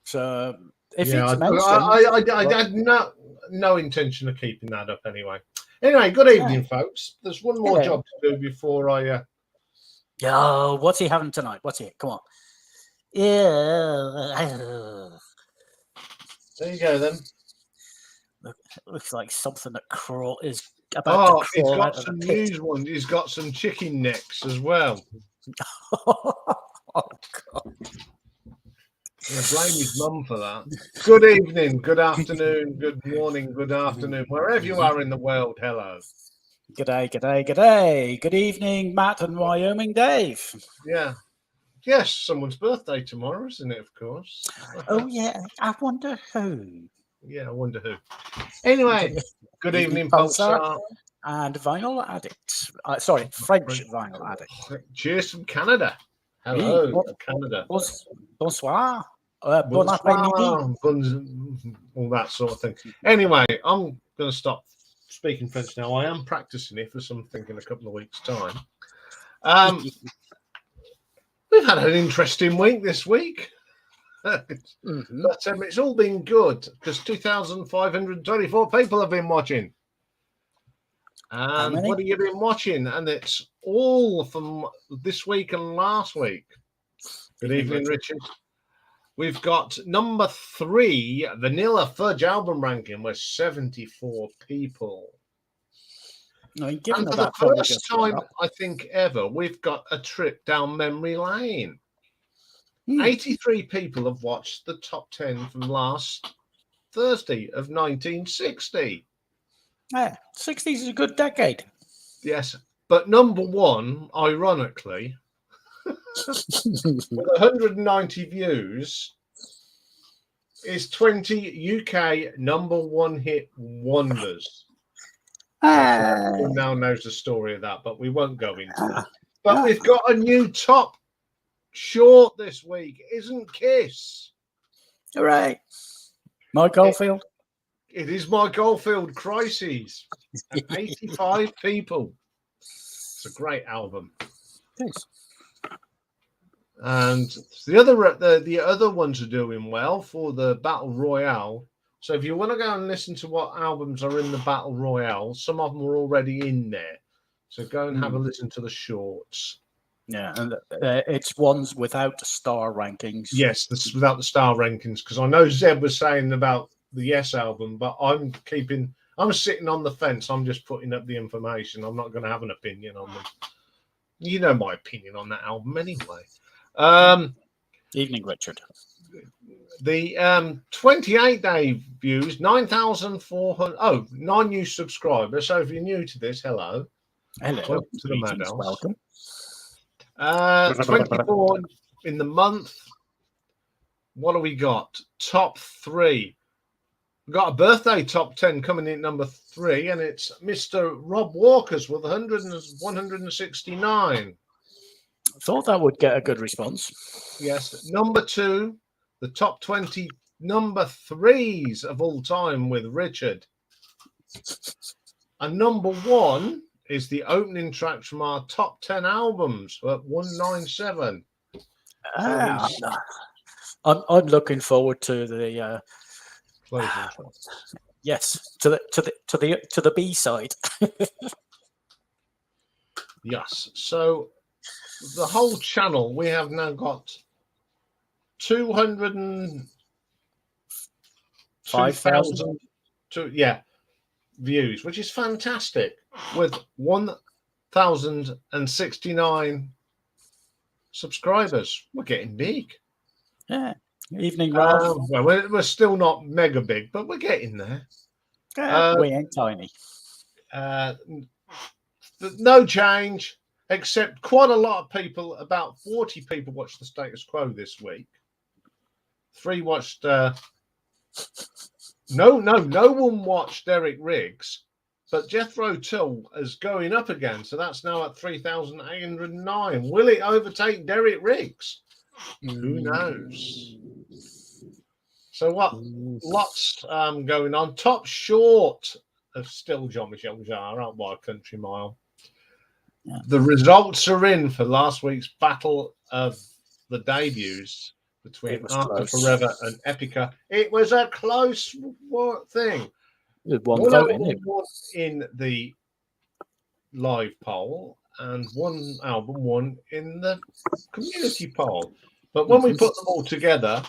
So if Yeah, it's mentioned, I had no intention of keeping that up anyway. Anyway, good evening, folks. There's one more job to do before I. Oh, what's he having tonight? What's he? Come on. Yeah. There you go then. Looks like something that is about to crawl out of the pit. News one. He's got some chicken necks as well. Oh God. Yeah, blame his mum for that. Good evening, good afternoon, good morning, good afternoon, wherever you are in the world. Hello. G'day, g'day, g'day. Good evening, Matt and Wyoming Dave. Yeah. Yes, someone's birthday tomorrow, isn't it, of course? Oh, yeah. I wonder who. Yeah, I wonder who. Anyway, good evening, Pulsar and Vinyl Addict. Sorry, French Vinyl Addict. Cheers from Canada. Hello, Canada. Bonsoir. Bon après-midi. All that sort of thing. Anyway, I'm going to stop speaking French now. I am practicing it for something in a couple of weeks' time. We've had an interesting week this week. But it's all been good because 2,524 people have been watching. And what have you been watching? And it's all from this week and last week. Good evening, Richard. We've got number 3, Vanilla Fudge album ranking with 74 people. And for the first time, I think, ever, we've got a trip down memory lane. 83 people have watched the top 10 from last Thursday of 1960. Yeah, 60s is a good decade. Yes, but number 1, ironically, with 190 views, is 20 UK number 1 hit wonders. Everyone now knows the story of that, but we won't go into that. But we've got a new top short this week. Isn't Kiss? Hooray. Mike Oldfield? It is Mike Oldfield, Crises. 85 people. It's a great album. Thanks. And the other ones are doing well for the Battle Royale. So if you want to go and listen to what albums are in the Battle Royale, some of them are already in there. So go and have a listen to the shorts. Yeah, and it's ones without star rankings. Yes, this is without the star rankings, because I know Zeb was saying about the Yes album, but I'm sitting on the fence. I'm just putting up the information. I'm not going to have an opinion on them. You know my opinion on that album anyway. Evening, Richard. The 28-day views, 9,400. Oh, 9 new subscribers. So if you're new to this, hello. Hello. Welcome to the Madhouse. Welcome. 24 in the month. What do we got? Top 3. We've got a birthday top 10 coming in at number 3, and it's Mr. Rob Walker's with 169. I thought that would get a good response. Yes. Number 2, the top 20 number 3s of all time with Richard. And number 1 is the opening tracks from our top 10 albums at 197. I'm looking forward to the yes, to the B side. Yes. So the whole channel, we have now got 205,000 views, which is fantastic, with 1,069 subscribers. We're getting big. Yeah. Evening, Ralph. Well, we're still not mega big, but we're getting there. We ain't tiny. No change, except quite a lot of people, about 40 people watched the status quo this week. 3 watched... No one watched Derek Riggs, but Jethro Tull is going up again, so that's now at 3,809. Will it overtake Derek Riggs? Who knows? So what? Lots going on. Top short of still Jean-Michel Jarre out by a country mile. Yeah. The results are in for last week's Battle of the Debuts. between After Forever and Epica. It was a close thing. One album won in the live poll and one album won in the community poll. But when we put them all together,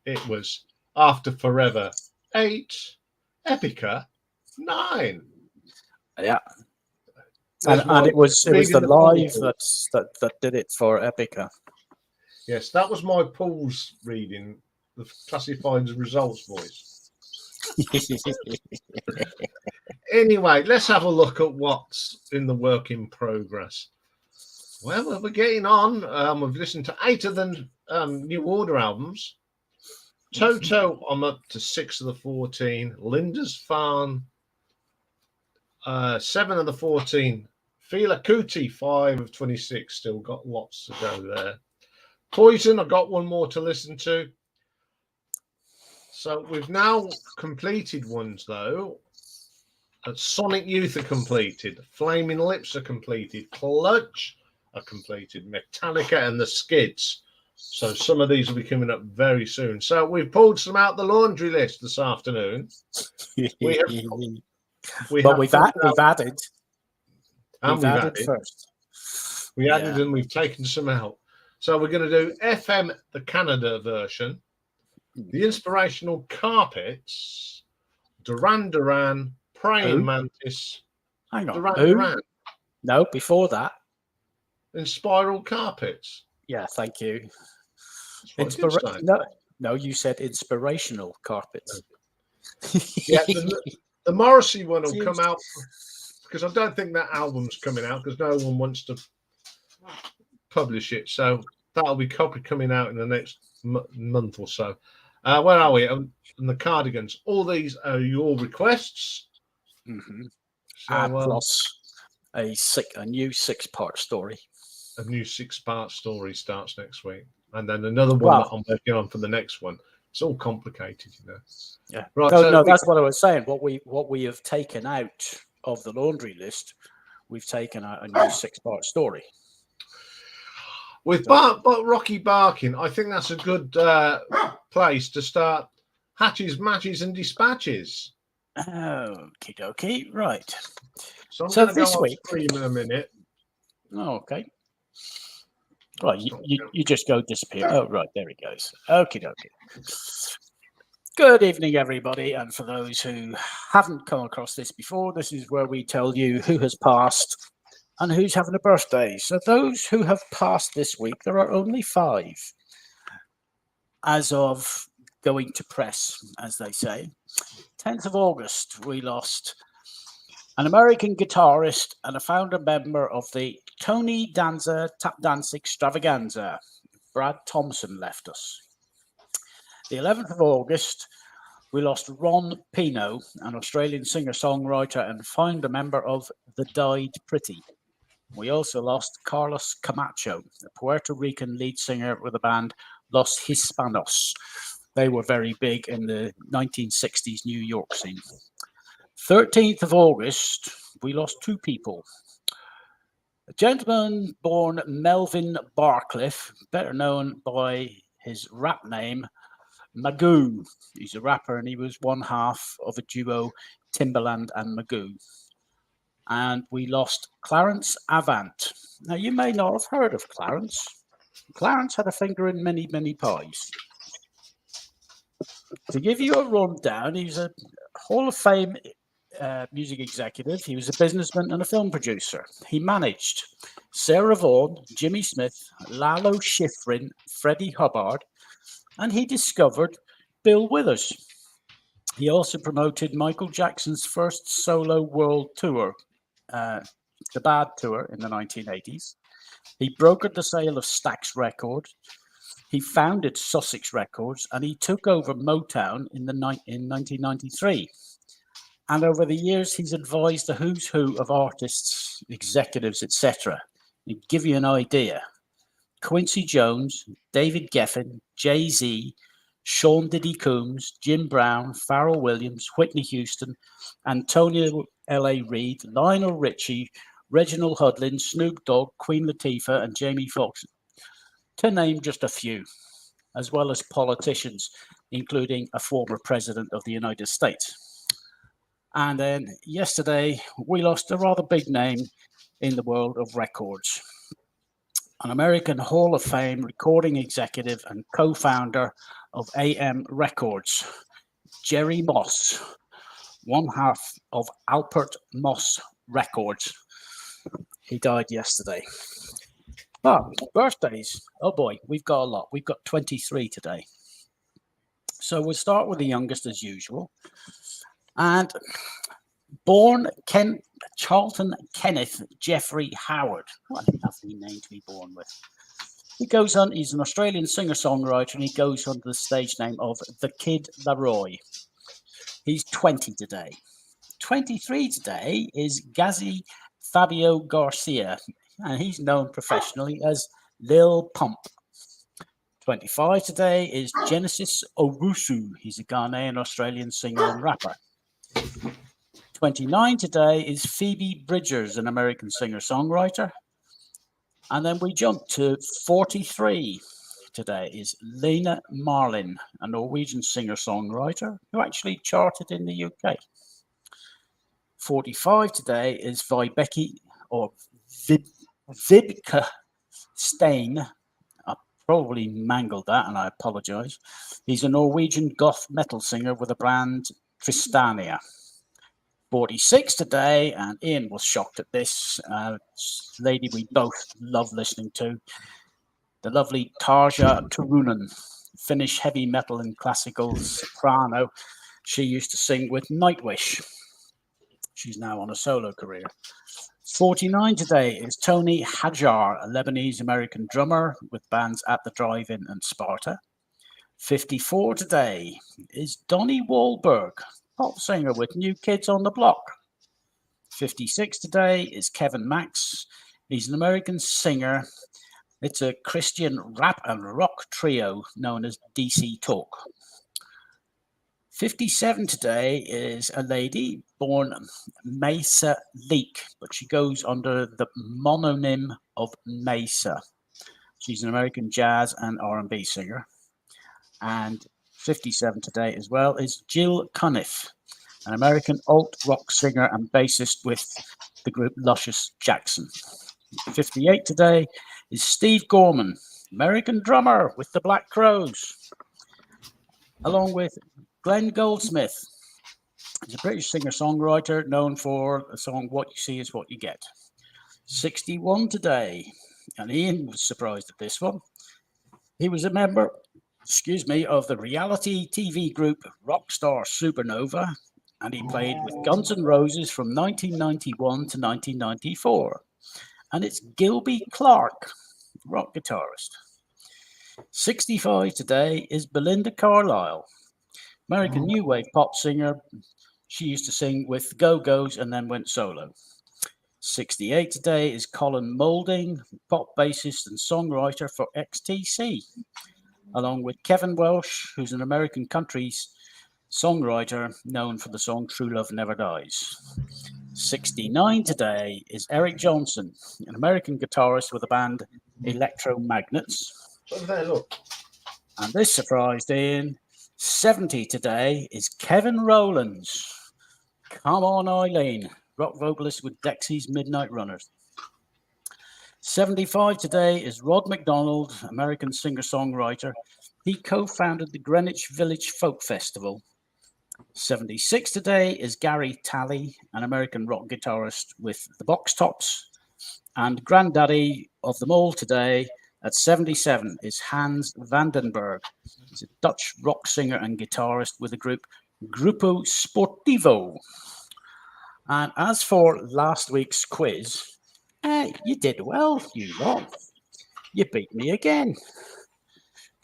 it was After Forever 8, Epica 9. Yeah. And it was the live that did it for Epica. Yes, that was my polls reading, the classified results voice. Anyway, let's have a look at what's in the work in progress. Well, we're getting on. We've listened to 8 of the New Order albums. Toto, I'm up to 6 of the 14. Linda's Farm, 7 of the 14. Fela Kuti, 5 of 26. Still got lots to go there. Poison, I've got one more to listen to. So we've now completed ones, though. Sonic Youth are completed. Flaming Lips are completed. Clutch are completed. Metallica and the Skids. So some of these will be coming up very soon. So we've pulled some out the laundry list this afternoon. We've added first. We added and we've taken some out. So we're going to do FM, the Canada version, the Inspirational Carpets, Duran Duran, Praying Mantis. Hang on. Duran. No, before that. Spiral Carpets. Yeah, thank you. No, you said Inspirational Carpets. Yeah, the Morrissey one will come out because I don't think that album's coming out because no one wants to publish it. So that'll be coming out in the next month or so. Where are we? And the Cardigans. All these are your requests. Mm-hmm. So, plus a new 6-part story. A new 6-part story starts next week. And then another one that I'm working on for the next one. It's all complicated, you know. Yeah. Right. No, that's what I was saying. What we have taken out of the laundry list, we've taken out a new 6-part story. With Rocky Barking, I think that's a good place to start Hatches, Matches and Dispatches. Okie dokie. Right. So I'm going to go week in a minute. Oh, okay. Right, you just go disappear. Oh, right, there he goes. Okie dokie. Good evening, everybody. And for those who haven't come across this before, this is where we tell you who has passed and who's having a birthday. So those who have passed this week, there are only 5 as of going to press, as they say. 10th of August, we lost an American guitarist and a founder member of the Tony Danza Tap Dance Extravaganza. Brad Thompson left us. The 11th of August, we lost Ron Pino, an Australian singer-songwriter and founder member of The Died Pretty. We also lost Carlos Camacho, a Puerto Rican lead singer with the band Los Hispanos. They were very big in the 1960s New York scene. 13th of August, we lost 2 people. A gentleman born Melvin Barcliffe, better known by his rap name, Magoo. He's a rapper and he was one half of a duo, Timbaland and Magoo. And we lost Clarence Avant. Now, you may not have heard of Clarence. Clarence had a finger in many, many pies. To give you a rundown, he's a Hall of Fame music executive. He was a businessman and a film producer. He managed Sarah Vaughan, Jimmy Smith, Lalo Schifrin, Freddie Hubbard, and he discovered Bill Withers. He also promoted Michael Jackson's first solo world tour, the Bad Tour in the 1980s. He brokered the sale of Stax Records. He founded Sussex Records, and he took over Motown in 1993. And over the years, he's advised the who's who of artists, executives, etc. To give you an idea, Quincy Jones, David Geffen, Jay-Z, Sean Diddy Combs, Jim Brown, Pharrell Williams, Whitney Houston, Antonio L.A. Reid, Lionel Richie, Reginald Hudlin, Snoop Dogg, Queen Latifah, and Jamie Foxx, to name just a few. as well as politicians, including a former president of the United States. And then yesterday, we lost a rather big name in the world of records. An American Hall of Fame recording executive and co-founder of AM Records, Jerry Moss, one half of Alpert Moss Records. He died yesterday. Birthdays. Oh boy, we've got a lot. We've got 23 today. So we'll start with the youngest as usual. And born Charlton Kenneth Jeffrey Howard. What a lovely name to be born with. He's an Australian singer-songwriter, and he goes under the stage name of The Kid Laroi. He's 20 today. 23 today is Gazi Fabio Garcia, and he's known professionally as Lil Pump. 25 today is Genesis Owusu. He's a Ghanaian Australian singer and rapper. 29 today is Phoebe Bridgers, an American singer-songwriter. And then we jump to 43 today is Lena Marlin, a Norwegian singer-songwriter who actually charted in the UK. 45 today is Vibeke or Vibeke Stein. I probably mangled that and I apologize. He's a Norwegian goth metal singer with the band Tristania. 46 today, and Iain was shocked at this lady we both love listening to, the lovely Tarja Turunen, Finnish heavy metal and classical soprano. She used to sing with Nightwish. She's now on a solo career. 49 today is Tony Hajar, a Lebanese-American drummer with bands At the Drive-In and Sparta. 54 today is Donnie Wahlberg, pop singer with New Kids on the Block. 56 today is Kevin Max. He's an American singer. It's a Christian rap and rock trio known as DC Talk. 57 today is a lady born Mesa Leak, but she goes under the mononym of Mesa. She's an American jazz and R&B singer. And 57 today as well is Jill Cuniff, an American alt-rock singer and bassist with the group Luscious Jackson. 58 today is Steve Gorman, American drummer with the Black Crowes, along with Glenn Goldsmith. He's a British singer-songwriter known for the song What You See Is What You Get. 61 today, and Iain was surprised at this one. He was a member of the reality TV group Rockstar Supernova, and he played with Guns N' Roses from 1991 to 1994. And it's Gilby Clarke, rock guitarist. 65 today is Belinda Carlisle, American new wave pop singer. She used to sing with Go-Go's and then went solo. 68 today is Colin Moulding, pop bassist and songwriter for XTC, along with Kevin Welsh, who's an American country songwriter known for the song True Love Never Dies. 69 today is Eric Johnson, an American guitarist with the band Electromagnets. Look. And this surprised Iain. 70 today is Kevin Rowlands. Come on, Eileen, rock vocalist with Dexy's Midnight Runners. 75 today is Rod McDonald, American singer-songwriter. He co-founded the Greenwich Village Folk Festival. 76 today is Gary Talley, an American rock guitarist with the Box Tops. And granddaddy of them all today at 77 is Hans Vandenberg. He's a Dutch rock singer and guitarist with the group Grupo Sportivo. And as for last week's quiz, you did well, you lot. You beat me again.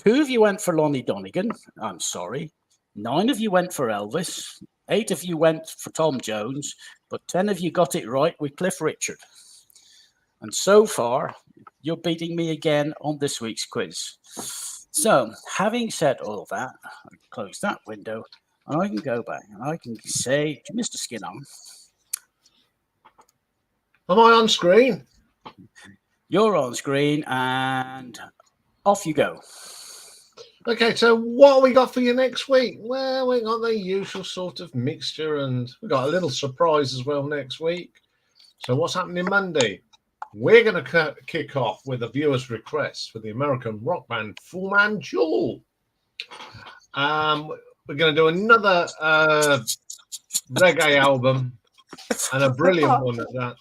2 of you went for Lonnie Donegan. I'm sorry. 9 of you went for Elvis. 8 of you went for Tom Jones. But 10 of you got it right with Cliff Richard. And so far, you're beating me again on this week's quiz. So, having said all that, I can close that window and I can go back and I can say to Mr. Skinner, am I on screen? You're on screen and off you go. Okay, so what we got for you next week? Well, we got the usual sort of mixture, and we got a little surprise as well next week. So what's happening Monday? We're going to kick off with a viewer's request for the American rock band Fu Manchu. We're going to do another reggae album, and a brilliant one at that.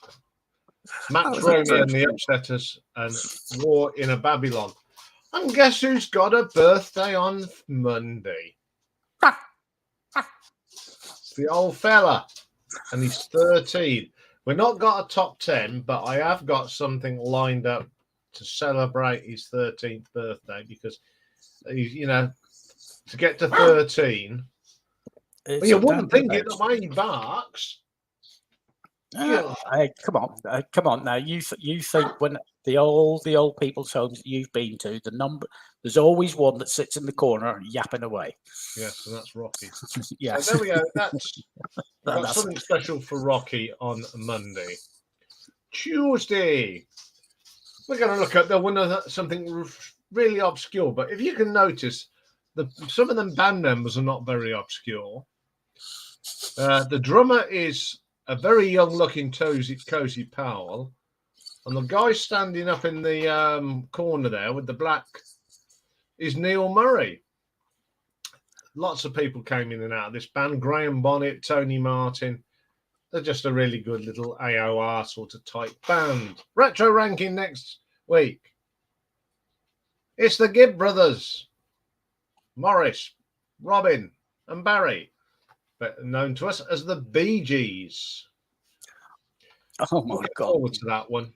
Max Romer and the Upsetters and War in a Babylon. And guess who's got a birthday on Monday? It's the old fella, and he's 13. We've not got a top 10, but I have got something lined up to celebrate his 13th birthday because, you know, to get to 13, well, you wouldn't think it the way he barks. Hey, come on now. You think when the old people's homes that you've been to, there's always one that sits in the corner yapping away. Yes, and that's Rocky. Yes. So there we go. We've got something special for Rocky on Monday. Tuesday, we're going to look at something really obscure. But if you can notice, some of them band members are not very obscure. The drummer is a very young-looking Cozy Powell, and the guy standing up in the corner there with the black is Neil Murray. Lots of people came in and out of this band. Graham Bonnet, Tony Martin. They're just a really good little AOR sort of type band. Retro ranking next week. It's the Gibb brothers, Morris, Robin, and Barry, better known to us as the Bee Gees. Oh my God! Forward to that one.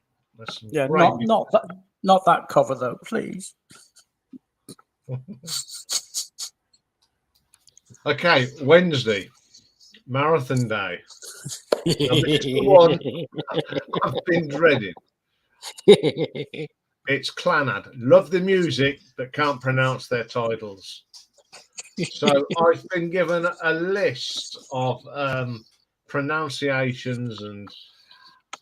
Yeah, not that cover though, please. Okay, Wednesday, Marathon Day. This is the one I've been dreading. It's Clannad. Love the music, but can't pronounce their titles. So I've been given a list of pronunciations,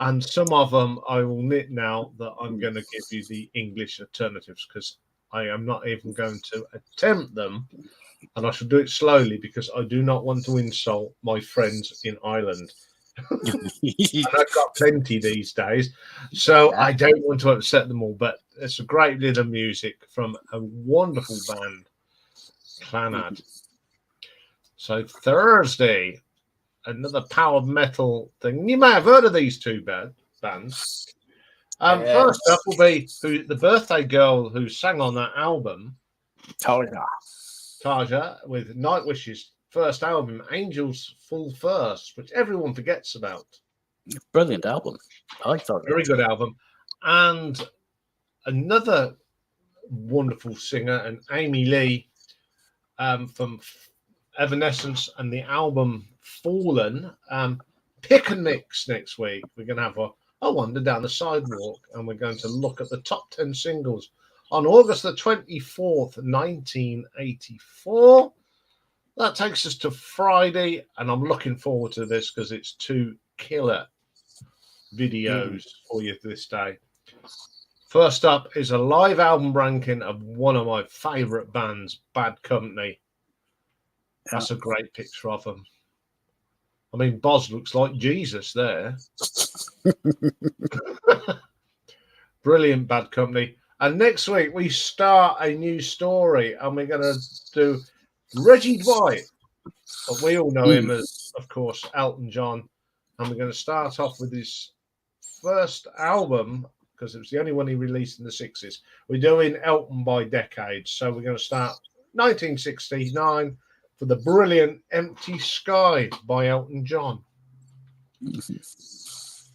and some of them I will admit now that I'm going to give you the English alternatives because I am not even going to attempt them, and I shall do it slowly because I do not want to insult my friends in Ireland. And I've got plenty these days, so I don't want to upset them all, but it's a great bit of music from a wonderful band, Clannad. So Thursday, another power metal thing. You may have heard of these two bands. First up will be the birthday girl who sang on that album, Tarja, with Nightwish's first album, Angels Fall First, which everyone forgets about. Brilliant album. I thought very good album. And another wonderful singer, and Amy Lee from Evanescence and the album Fallen. Pick and mix next week. We're going to have a wander down the sidewalk, and we're going to look at the top 10 singles on August the 24th, 1984. That takes us to Friday, and I'm looking forward to this because it's two killer videos for you this day. First up is a live album ranking of one of my favourite bands, Bad Company. That's a great picture of them. I mean, Boz looks like Jesus there. Brilliant, Bad Company. And next week, we start a new story, and we're going to do Reggie Dwight. But we all know him as, of course, Elton John. And we're going to start off with his first album, because it was the only one he released in the 60s. We're doing Elton by decades. So we're going to start 1969 for the brilliant Empty Sky by Elton John.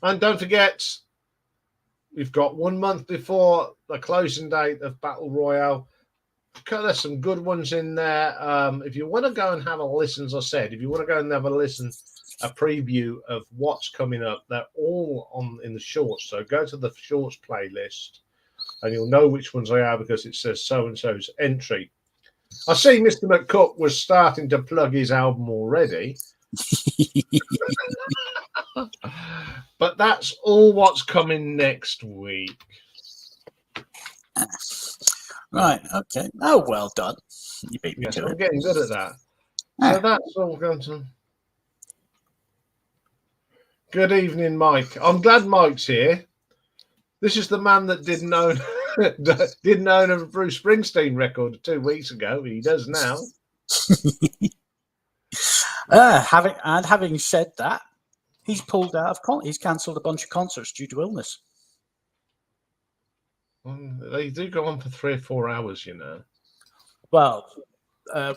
And don't forget, we've got 1 month before the closing date of Battle Royale. There's some good ones in there. If you want to go and have a listen, as I said, if you want to go and have a listen, a preview of what's coming up, they're all in the shorts. So go to the shorts playlist and you'll know which ones they are because it says so-and-so's entry. I see Mr. McCook was starting to plug his album already. But that's all what's coming next week. Right. Okay. Oh, well done. You beat me Yes, to I'm it. getting good at that. Ah. So that's all going to. Good evening, Mike. I'm glad Mike's here. This is the man that didn't own a Bruce Springsteen record 2 weeks ago. He does now. Having said that, he's pulled out of he's cancelled a bunch of concerts due to illness. They do go on for 3 or 4 hours, you know. Well,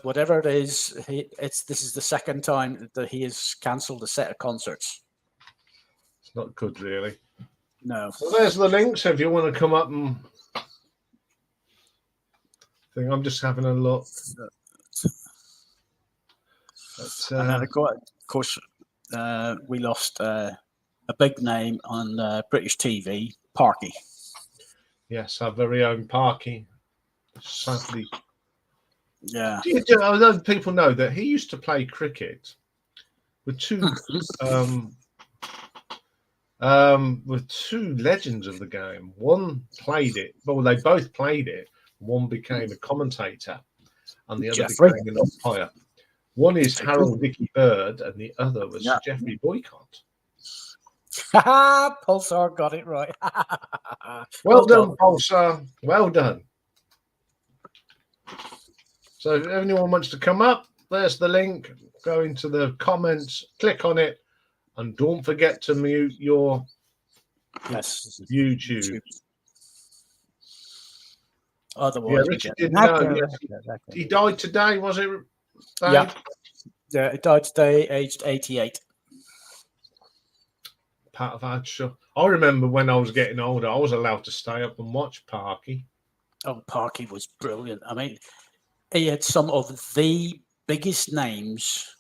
whatever it is, this is the second time that he has cancelled a set of concerts. It's not good, really. No. Well, there's the links if you want to come up and. I'm just having a look. And then, of course, we lost a big name on British TV, Parky. Yes, our very own Parky. Sadly. Yeah. I know people know that he used to play cricket with two legends of the game. One played it, well, they both played it. One became a commentator, and the other became an umpire. One is Harold Dicky Bird, and the other was Jeffrey Boycott. Pulsar got it right. Well done, Pulsar. Well done. So if anyone wants to come up, there's the link. Go into the comments, click on it, and don't forget to mute your YouTube. Otherwise, Richard didn't know. He died today, was it? Dave? Yeah, he died today, aged 88. Part of our show. I remember when I was getting older, I was allowed to stay up and watch Parky. Oh, Parky was brilliant. I mean, he had some of the biggest names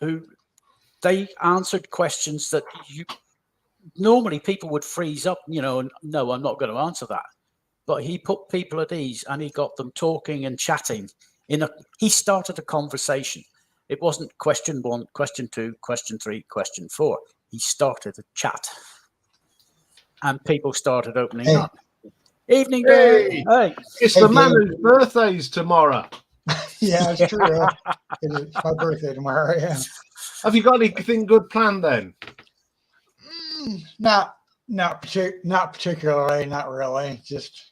who they answered questions that normally people would freeze up, and no, I'm not going to answer that. But he put people at ease and he got them talking and chatting. He started a conversation. It wasn't question 1, question 2, question 3, question 4. He started a chat. And people started opening up. Evening, Dave. Hey. It's the man whose birthday's tomorrow. Yeah, it's true. It's my birthday tomorrow, yeah. Have you got anything good planned then? Not particularly, not really. Just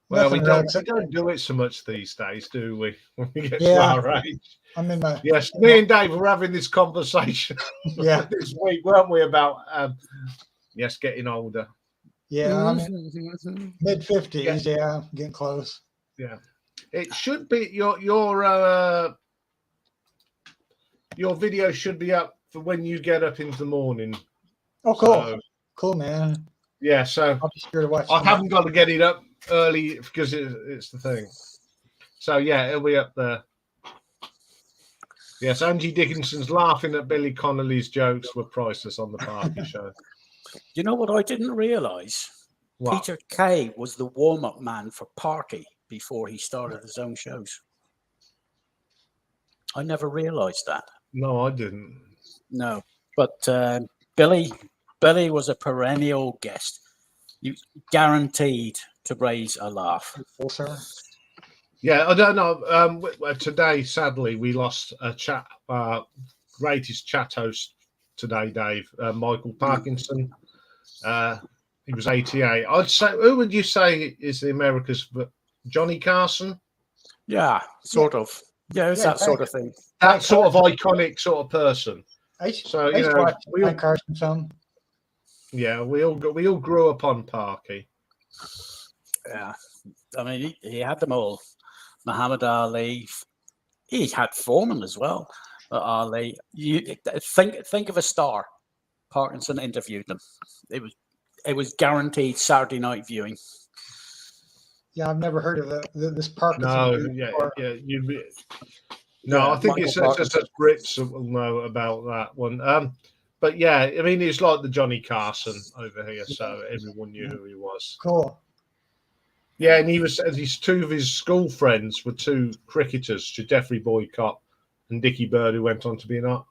well, we don't do it so much these days, do we? When we get to our age. I'm in my me and Dave were having this conversation this week, weren't we, about getting older. Yeah, I'm in mid-50s, getting close. Yeah. It should be your video should be up for when you get up into the morning. Oh, cool. So, cool, man. Yeah, so I'll be sure to watch. I haven't got to get it up early because it's the thing. So yeah, it'll be up there. Yes, Angie Dickinson's laughing at Billy Connolly's jokes were priceless on the Parky show. You know what I didn't realise? Peter Kay was the warm-up man for Parky before he started his own shows. I never realised that. No, I didn't. No, but Billy was a perennial guest. You guaranteed to raise a laugh. Yeah, I don't know. Today, sadly, we lost a chat, greatest chat host today, Dave, Michael Parkinson. He was 88. I'd say, who would you say is the America's Johnny Carson? Yeah, sort of. Yeah, it's that sort of thing. That sort of iconic sort of person. So we all Carson some. Yeah, we all grew up on Parky. Yeah, I mean he had them all. Muhammad Ali. He had Foreman as well. Ali, you think of a star. Parkinson interviewed them. It was guaranteed Saturday night viewing. Yeah, I've never heard of this Parkinson. No, I think it's just as Brits will know about that one. But yeah, I mean, it's like the Johnny Carson over here, so everyone knew who he was. Cool. Yeah, and two of his school friends were two cricketers, Jeffrey Boycott and Dickie Bird, who went on to be an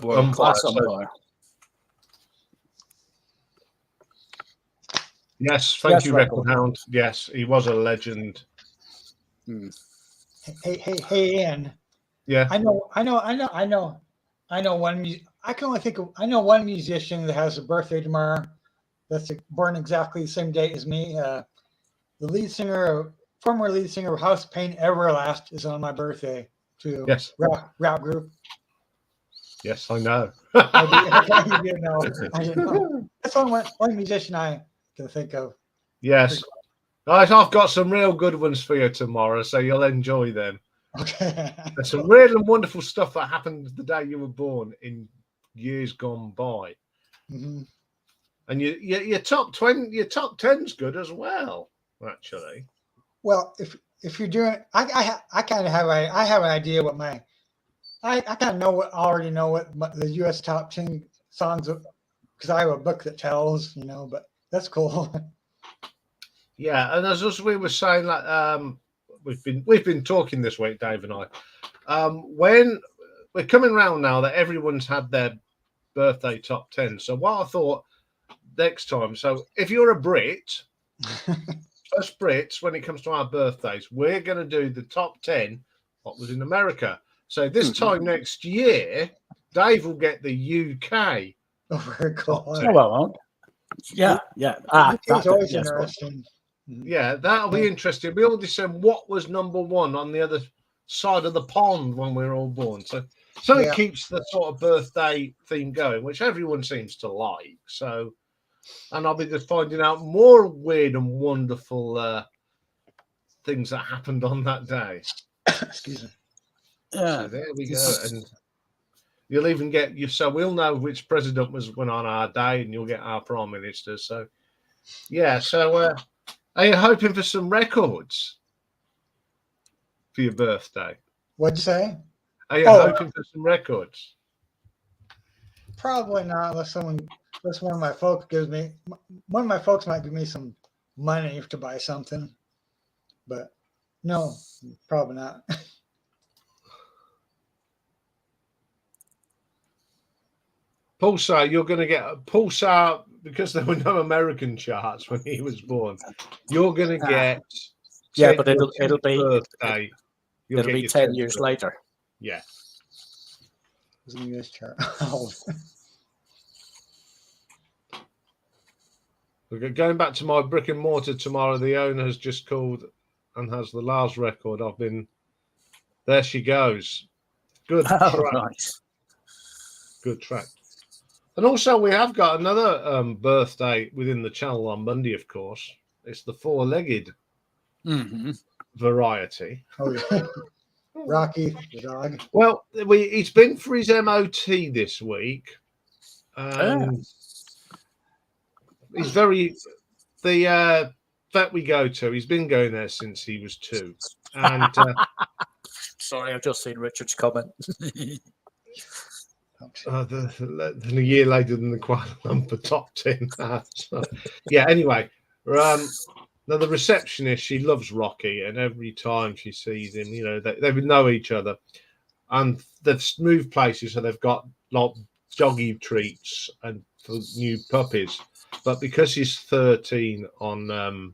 world-class umpire. Yes, thank you, Record Record Hound. Yes, he was a legend. Hey, Ian. Yeah. I know one. I can only think of. I know one musician that has a birthday tomorrow. That's born exactly the same date as me. The former lead singer of House Pain Everlast is on my birthday too. Yes. Rap group. Yes, I know. I didn't know. That's the only musician I can think of. Yes. I've got some real good ones for you tomorrow, so you'll enjoy them. Okay. There's some real and wonderful stuff that happened the day you were born in years gone by. Mm-hmm. And your top 10's good as well, actually. Well, if you're doing, I kind of have I have an idea what my I kind of already know what the U.S. top 10 songs, because I have a book that tells, but that's cool. Yeah, and as we were saying, like we've been talking this week, Dave and I. When we're coming round now that everyone's had their birthday top 10. So what I thought next time, so if you're a Brit, us Brits, when it comes to our birthdays, we're going to do the top 10 what was in America. So this time next year, Dave will get the UK. Oh, very cool. Oh, I won't. Yeah. It's always yes, interesting. Yeah, that'll be interesting. We all decide what was number one on the other side of the pond when we were all born. So it keeps the sort of birthday theme going, which everyone seems to like. So, and I'll be just finding out more weird and wonderful things that happened on that day. Excuse me. So there we go. And you'll even get so we'll know which president was on our day, and you'll get our prime minister. So yeah, so are you hoping for some records for your birthday? What'd you say? Are you hoping for some records? Probably not, unless one of my folks one of my folks might give me some money to buy something. But no, probably not. Pulsar, you're going to get Pulsar because there were no American charts when he was born. You're going to get but it'll be birthday. It'll be 10 years later. Yeah. It's a US chart. Going back to my brick and mortar tomorrow, the owner has just called and has the last record. There she goes. Good track. Nice. Good track. And also, we have got another birthday within the channel on Monday, of course. It's the four-legged variety. Oh, yeah. Rocky the dog. Well, he's been for his MOT this week. He's the vet we go to. He's been going there since he was 2. And sorry, I've just seen Richard's comment. a year later than the Kuala Lumpur top 10. So, yeah. Anyway, now the receptionist, she loves Rocky, and every time she sees him, they would know each other, and they've moved places, so they've got like doggy treats and for new puppies. But because he's 13 on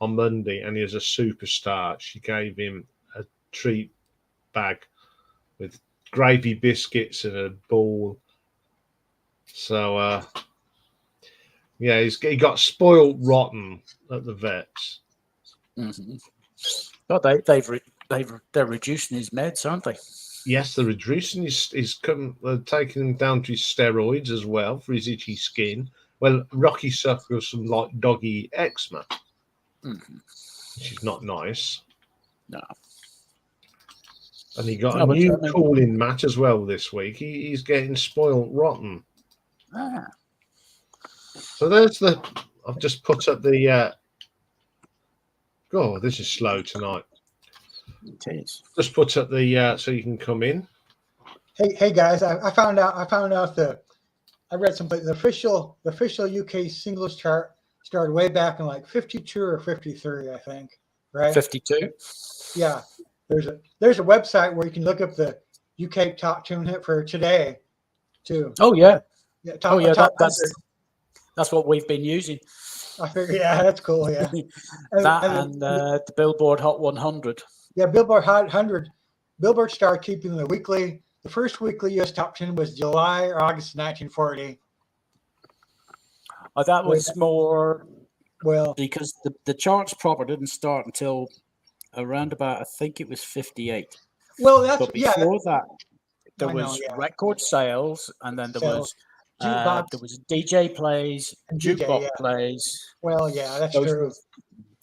Monday and he's a superstar, she gave him a treat bag with gravy biscuits and a ball. So yeah, he got spoiled rotten at the vets. Oh, they're reducing his meds, aren't they? Yes, they're reducing taking him down to his steroids as well for his itchy skin. Well, Rocky suffers from like doggy eczema, which is not nice. No. And he got a new cooling mat as well this week. He's getting spoiled rotten. So there's I've just put up the. Oh, this is slow tonight. It is. Just put up the so you can come in. Hey guys, I found out that I read something. The official UK singles chart started way back in like 52 or 53, I think. Right? 52. Yeah. There's a website where you can look up the UK top tune hit for today, too. Oh yeah. Yeah. That's what we've been using. I figured, yeah, that's cool. Yeah. and the Billboard Hot 100. Yeah, Billboard Hot 100. Billboard started keeping the first weekly U.S. top 10 was July or August 1940. That was more Well, because the charts proper didn't start until around about, I think it was 58. well, that's But before that, there I know, was yeah. record sales, and then there Sales, was DJ plays, and DJ, jukebox yeah. plays. Well, yeah, that's Those true. were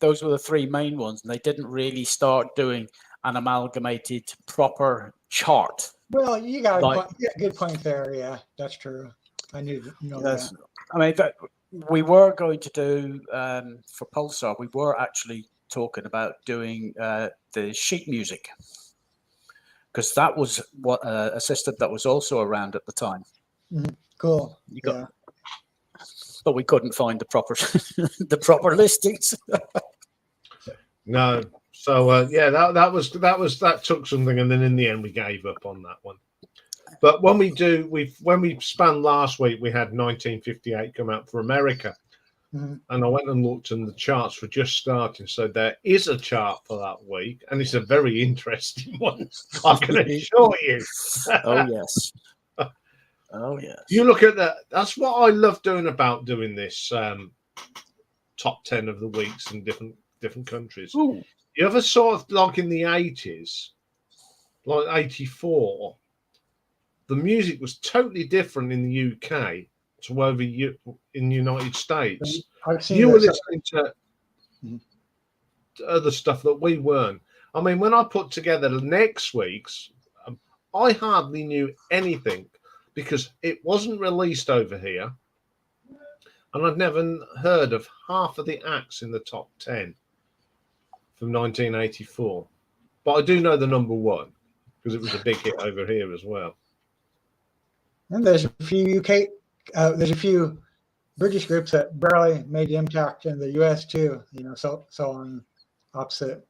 those were the three main ones, and they didn't really start doing an amalgamated proper chart. Well, you got Like- a good point there. Yeah, that's true. I knew that. I mean, we were going to do for Pulsar. We were actually talking about doing the sheet music, because that was what a system that was also around at the time. Cool. But we couldn't find the proper the proper listings. No. So that took something, and then in the end we gave up on that one. But when we spanned last week, we had 1958 come out for America, and I went and looked, and the charts were just starting. So there is a chart for that week, and it's a very interesting one. I can assure you. Oh yes. Oh yes. You look at that. That's what I love doing this top 10 of the weeks in different countries. Ooh. You ever saw like in the 80s, like 84, the music was totally different in the UK to over in the United States. You were listening to other stuff that we weren't. I mean, when I put together next week's, I hardly knew anything because it wasn't released over here, and I'd never heard of half of the acts in the top 10 from 1984. But I do know the number one because it was a big hit over here as well. And there's a few there's a few British groups that barely made the impact in the US too. So on opposite.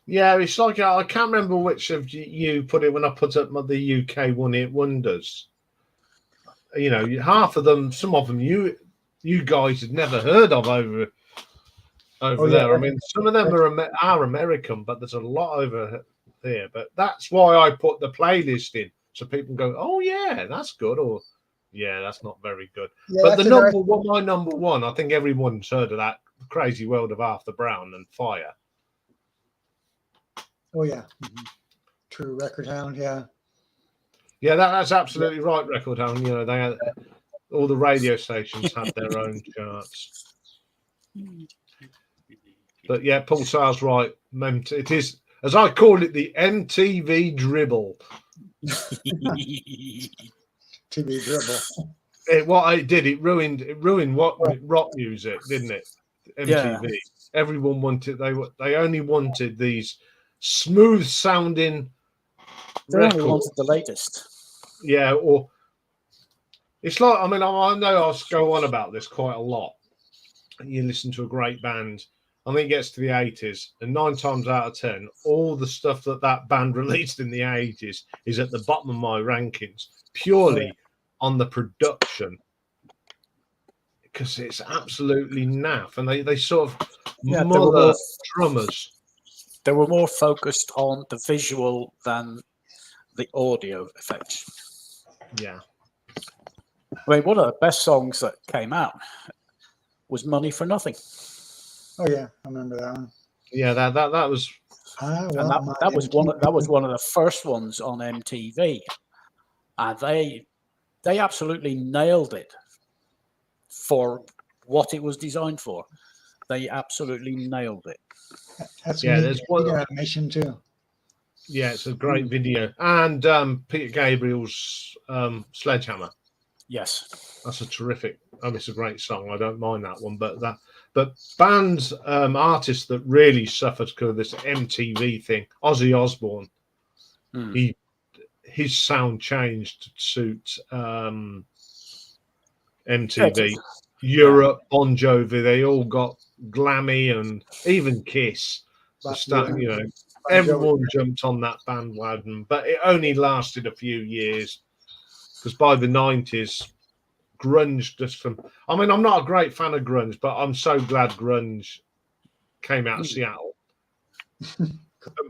Yeah, it's like I can't remember which of you put it when I put up the UK one-hit wonders. Half of them, some of them, you guys had never heard of over there. Yeah. I mean, some of them are American, but there's a lot over there. But that's why I put the playlist in, so people can go, "Oh yeah, that's good," or "Yeah, that's not very good." Yeah, but my number one, I think everyone's heard of that, Crazy World of Arthur Brown and Fire. Oh yeah, True, Record Hound, yeah. Yeah, that's absolutely right, Record Hound. They had all the radio stations had their own charts. But yeah, Pulsar's right. It is, as I call it, the MTV dribble. TV dribble. It ruined what rock music, didn't it? MTV. Yeah. Everyone wanted. They only wanted these smooth sounding. They only wanted the latest. Yeah, or it's like, I mean, I know I'll go on about this quite a lot. You listen to a great band, and then it gets to the 80s, and 9 times out of 10, all the stuff that band released in the 80s is at the bottom of my rankings, purely on the production, because it's absolutely naff, and they sort of mother drummers. They were more focused on the visual than the audio effects. Yeah. I mean, one of the best songs that came out was "Money for Nothing." Oh yeah, I remember that one. Yeah, that was. That was one of the first ones on MTV, and they absolutely nailed it for what it was designed for. They absolutely nailed it. There's one animation too. Yeah, it's a great video, and Peter Gabriel's Sledgehammer. Yes, that's a terrific. It's a great song. I don't mind that one, but bands, artists that really suffered because of this MTV thing. Ozzy Osbourne, his sound changed to suit MTV. Europe, Bon Jovi, they all got glammy, and even Kiss. Everyone jumped on that bandwagon, but it only lasted a few years because by the 90s, grunge just from. I mean, I'm not a great fan of grunge, but I'm so glad grunge came out of Seattle and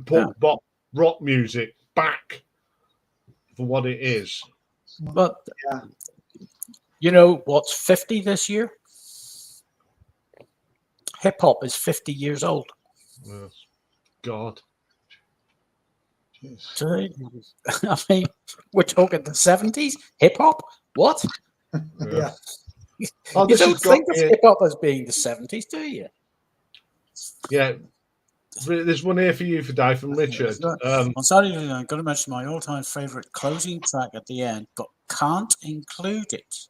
put rock music back for what it is. But you know what's 50 this year? Hip hop is 50 years old. Yes. God. So, I mean, we're talking the 70s. Hip hop? What? Yeah. Oh, You this don't has got think of me. hip hop as being the 70s, do you? Yeah. There's one here for you for Dave from Richard. On Saturday, I'm going to mention my all-time favorite closing track at the end, but can't include it.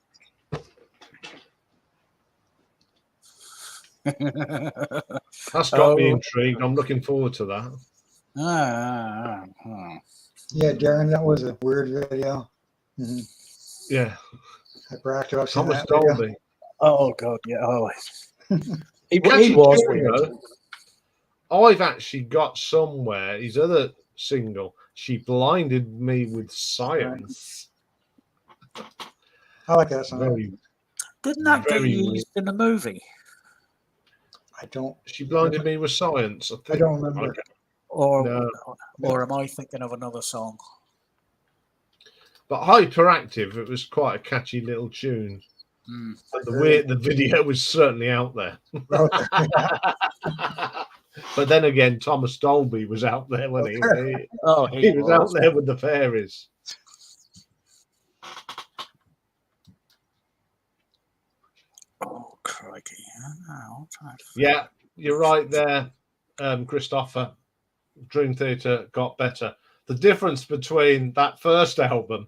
That's got me intrigued. I'm looking forward to that. Yeah, Darren, that was a weird video. Mm-hmm. Yeah. Hyperactive. Thomas Dolby. Oh God, yeah. Oh, he Catchy was tune, weird. though. I've actually got somewhere his other single. She blinded me with science. I like that song. Didn't that get used in the movie? I don't. She blinded me with science. I think. I don't remember. Okay. Or am I thinking of another song? But Hyperactive, it was quite a catchy little tune. But the video was certainly out there. But then again, Thomas Dolby was out there when he was out there with the fairies. Oh crikey! Yeah, you're right there, Christopher. Dream Theater got better. The difference between that first album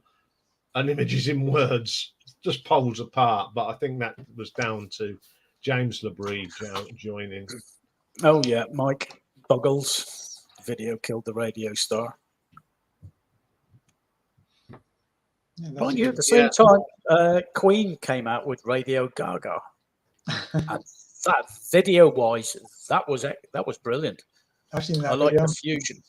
and Images in Words just poles apart, but I think that was down to James LeBrie joining. Oh yeah, Mike Buggles' video killed the radio star. Mind you, at the same time, Queen came out with Radio Gaga, and that video-wise, that was brilliant. I've seen that. I like the fusion.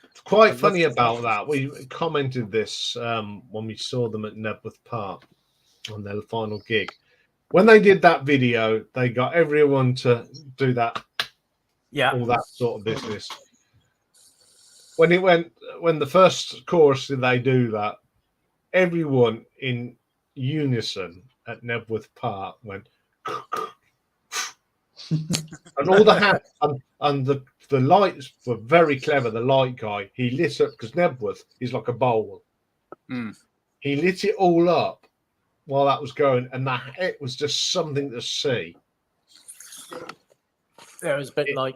It's quite funny about that. We commented this when we saw them at Nebworth Park on their final gig. When they did that video, they got everyone to do that, all that sort of business. When the first chorus they do that, everyone in unison at Nebworth Park went, and all the and the lights were very clever. The light guy, he lit up because Nebworth is like a bowl. He lit it all up while that was going, and it was just something to see. Yeah, it was a bit like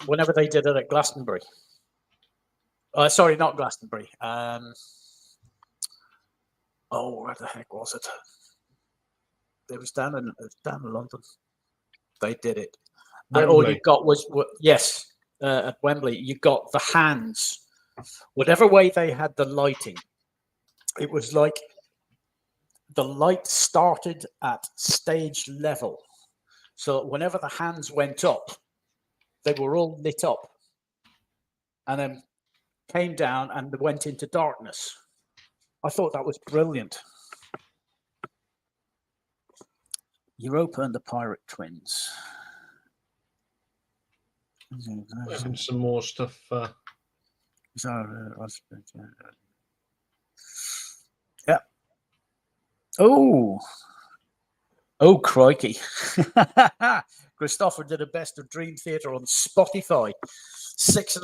whenever they did it at Glastonbury. Sorry, not Glastonbury. Where the heck was it? It was down in London. They did it. And all you got was at Wembley. You got the hands. Whatever way they had the lighting, it was like the light started at stage level. So whenever the hands went up, they were all lit up, and then came down and went into darkness. I thought that was brilliant. Europa and the Pirate Twins. And some more stuff. Yeah. Oh, crikey. Christopher did a best of Dream Theater on Spotify. 6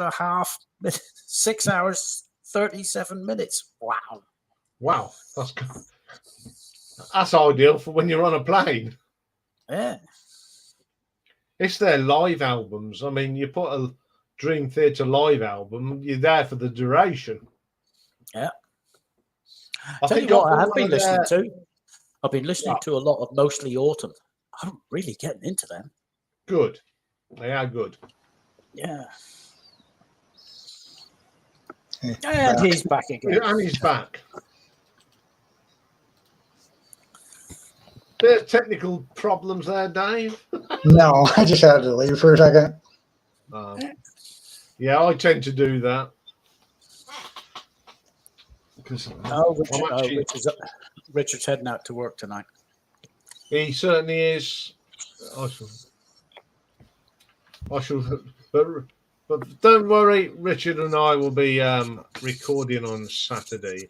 hours, 37 minutes. Wow. That's ideal for when you're on a plane. Yeah. It's their live albums. I mean, you put a Dream Theater live album, you're there for the duration. Yeah. I think what I have been listening to. I've been listening to a lot of Mostly Autumn. I'm really getting into them. Good. They are good. Yeah. And he's back again. And he's back. Bit of technical problems there, Dave. No, I just had to leave for a second. Yeah, I tend to do that. Richard's heading out to work tonight. He certainly is. I shall, but don't worry, Richard and I will be recording on Saturday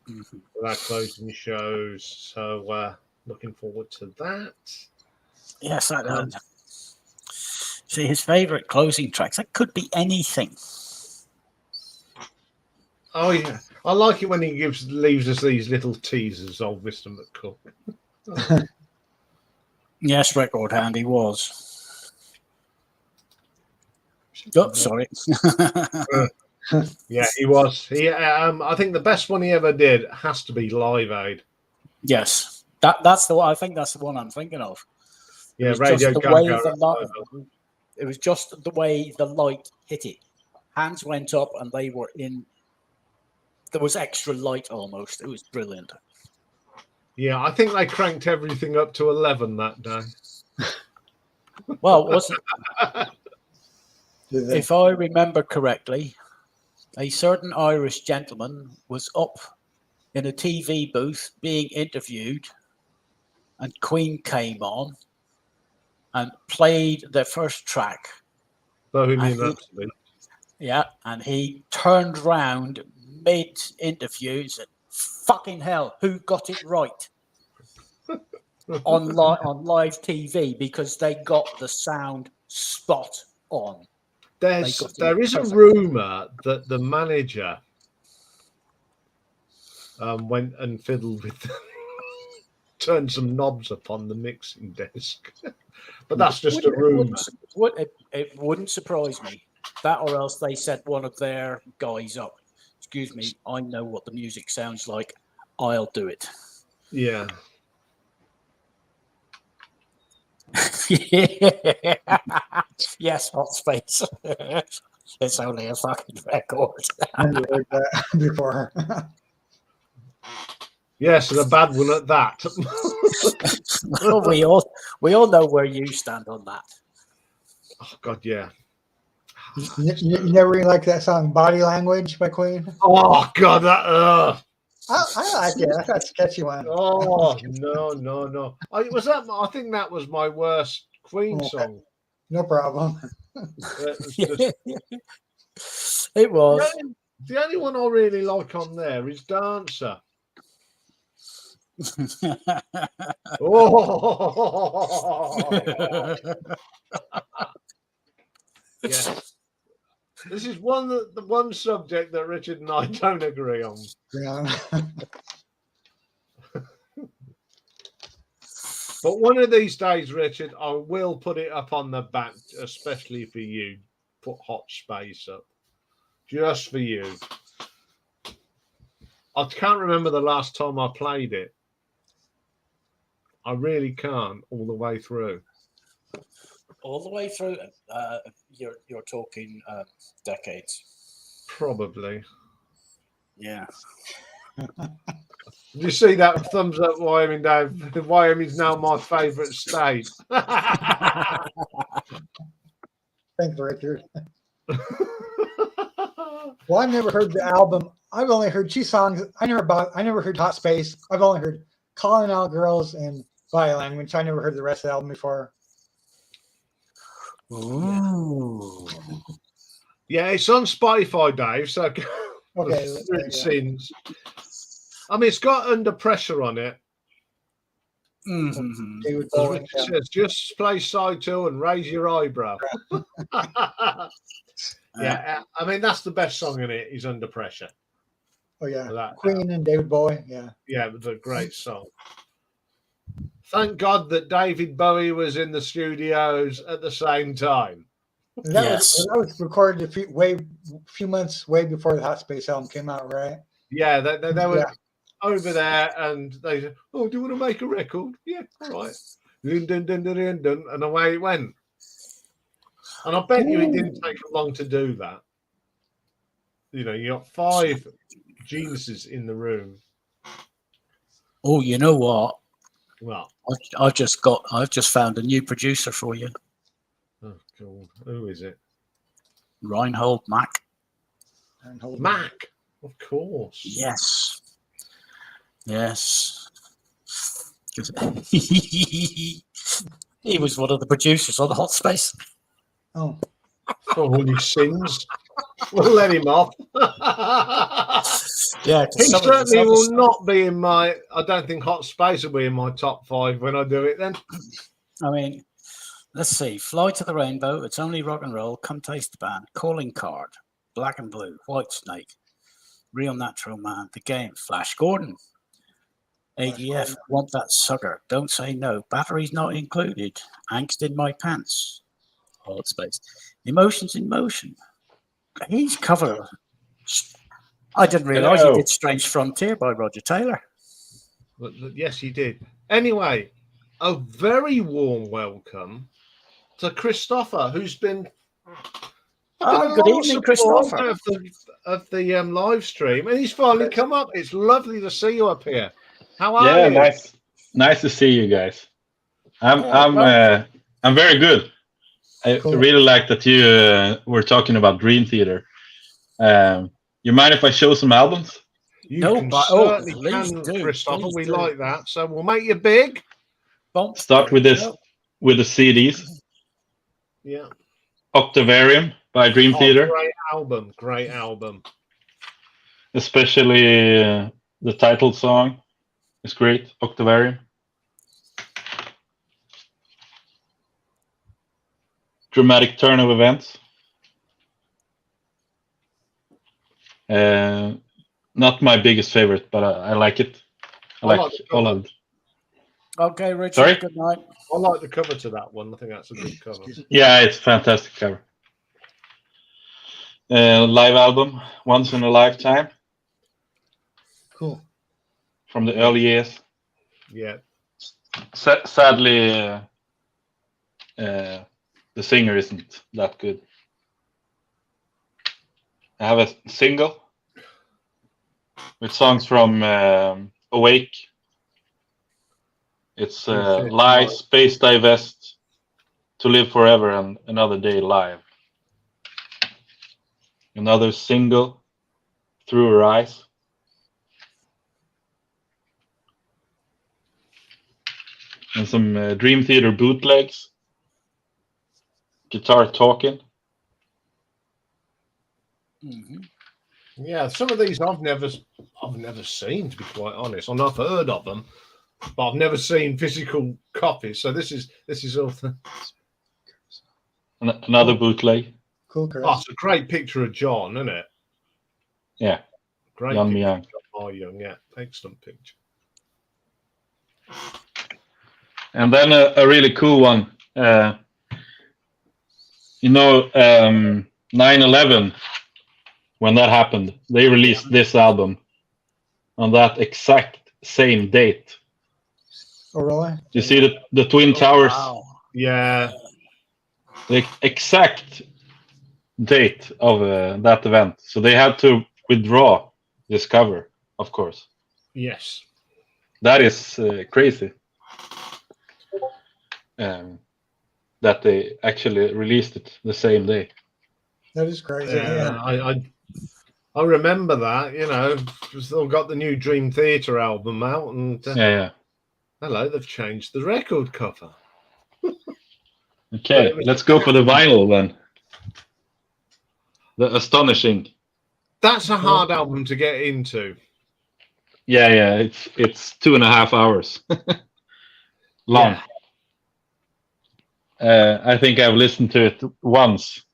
for our closing shows. So looking forward to that. Yes, see his favourite closing tracks. That could be anything. Oh yeah, I like it when he leaves us these little teasers of Mr. McCook. Yes, record hand he was. Oh, sorry. Yeah, he was. I think the best one he ever did has to be Live Aid. Yes, that's the one. I think that's the one I'm thinking of. Yeah, it was Radio just the Gaga. way it was just the way the light hit it. Hands went up and they were in. There was extra light almost. It was brilliant. Yeah, I think they cranked everything up to 11 that day. Well, wasn't if I remember correctly, a certain Irish gentleman was up in a TV booth being interviewed, and Queen came on and played their first track. Bohemian Rhapsody. Yeah, and he turned round mid-interview and said, "Fucking hell, who got it right?" on live TV, because they got the sound spot on. There is a rumour that the manager went and fiddled with turned some knobs upon the mixing desk. But that's just a rumour. It wouldn't surprise me. That, or else they set one of their guys up. Excuse me, I know what the music sounds like. I'll do it. Yeah. Yes, hot space. It's only a fucking record. I heard that before. Yes, and a bad one at that. Well, we all know where you stand on that. Oh God, yeah. You never really like that song "Body Language" by Queen? Oh God, that. I like it. That's a catchy one. Oh no! I think that was my worst Queen song. No problem. It was. The only one I really like on there is Dancer. Oh. Yeah. This is the one subject that Richard and I don't agree on. Yeah. But one of these days, Richard, I will put it up on the back, especially for you. Put Hot Space up. Just for you. I can't remember the last time I played it. I really can't all the way through. All the way through, you're talking decades. Probably. Yeah. Did you see that thumbs up, Wyoming, Dave? Wyoming's now my favourite state. Thanks, Richard. Well, I've never heard the album. I've only heard 2 songs. I never heard Hot Space. I've only heard Calling Out Girls and Body Language. I never heard the rest of the album before. Ooh. Yeah, it's on Spotify, Dave. So Okay. sins. I mean, it's got Under Pressure on it. Mm-hmm. David Bowie, Richard says, just play side 2 and raise your eyebrow. Yeah, I mean, that's the best song in it, is Under Pressure. Oh, yeah. Queen and David Bowie, yeah. Yeah, it was a great song. Thank God that David Bowie was in the studios at the same time. That was recorded a few months way before the Hot Space album came out, right? Yeah, they were over there, and they said, "Oh, do you want to make a record?" Yeah, all right. Dun, dun, dun, dun, dun, dun, and away it went. And I bet you it didn't take long to do that. You know, you got 5 geniuses in the room. Oh, you know what? Well, I've just found a new producer for you. Oh, God. Who is it? Reinhold Mack. Mack, of course. Yes. Yes. He was one of the producers on Hot Space. Oh, For all his sins. We'll let him off. Yeah, He some of his certainly other will stuff- not be in my. I don't think Hot Space will be in my top 5 when I do it. Then I mean, let's see. Fly to the Rainbow, It's Only Rock and Roll, Come Taste the Band, Calling Card, Black and Blue, White Snake, Real Natural Man, The Game, Flash Gordon, ADF, Want That Sucker, Don't Say No, Batteries Not Included, Angst in My Pants, Hot Space, Emotions in Motion. He's covered. I didn't realise he Hello. did Strange Frontier by Roger Taylor. but yes, he did. Anyway, a very warm welcome to Christopher, who's been. Oh, good evening, Christopher. Of the live stream, and he's finally come up. It's lovely to see you up here. How are Yeah, you? nice to see you guys. I'm Yeah, I'm very good. I Cool. really like that you were talking about Dream Theater. You mind if I show some albums? You No, can but- certainly please can, do, Christopher. please We do. like that, so we'll make you big. Bump. Start with There this you go. with the CDs. Yeah. Octavarium by Dream Oh, Theater, great album. especially the title song is great. Octavarium. Dramatic Turn of Events. Not my biggest favorite, but I like it. I I like like the all cover. of it. Okay, Richard, Sorry? good night. I like the cover to that one. I think that's a good cover. Yeah, it's a fantastic cover. Live album, Once in a Lifetime, Cool. from the early years. Yeah. Sadly, the singer isn't that good. I have a single with songs from Awake. It's Lie, Space Divest, To Live Forever, and Another Day Live. Another single, Through Her Eyes. And some Dream Theater bootlegs. Guitar Talking. Mhm. Yeah, some of these I've never seen, to be quite honest. I've heard of them, but I've never seen physical copies. So this is all. Another bootleg. Cool, Chris. Oh, it's a great picture of John, isn't it? Yeah. Great Young picture Young. of John Young. Yeah, excellent picture. And then a really cool one. 9/11, when that happened, they released this album on that exact same date. Oh, really? You see the Twin Towers, Wow. Yeah, the exact date of that event. So they had to withdraw this cover, of course. yes. That is crazy. That they actually released it the same day. That is crazy. Yeah, Yeah. I remember that. Still got the new Dream Theater album out, and Yeah. hello, they've changed the record cover. Okay, let's go for the vinyl then. The Astonishing. That's a hard album to get into. Yeah. It's 2.5 hours long. I think I've listened to it once,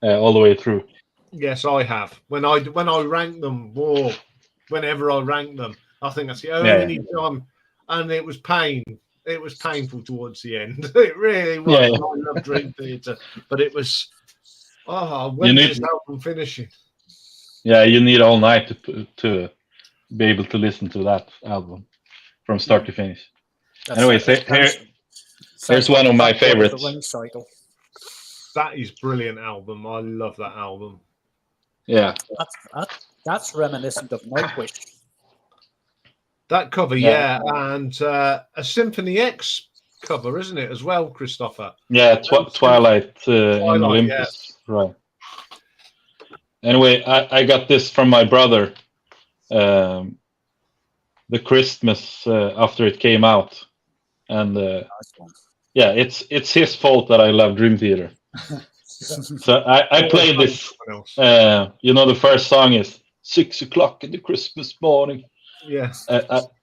all the way through. Yes, I have. When I rank them, whenever I rank them, I think that's the only time, and it was pain. It was painful towards the end. It really was. Yeah. I love Dream Theater, but it was. Oh, when's this album finishing? Yeah, you need all night to be able to listen to that album from start to finish. Anyways, here's one of my favorites. That is brilliant album. I love that album. Yeah. That's reminiscent of Nightwish. That cover, yeah, and a Symphony X cover, isn't it, as well, Christopher? Yeah, Twilight in Olympus. Yeah. Right. Anyway, I got this from my brother. the Christmas after it came out, and Nice one. yeah, it's his fault that I love Dream Theater. So I played this. The first song is 6 o'clock in the Christmas morning. Yeah.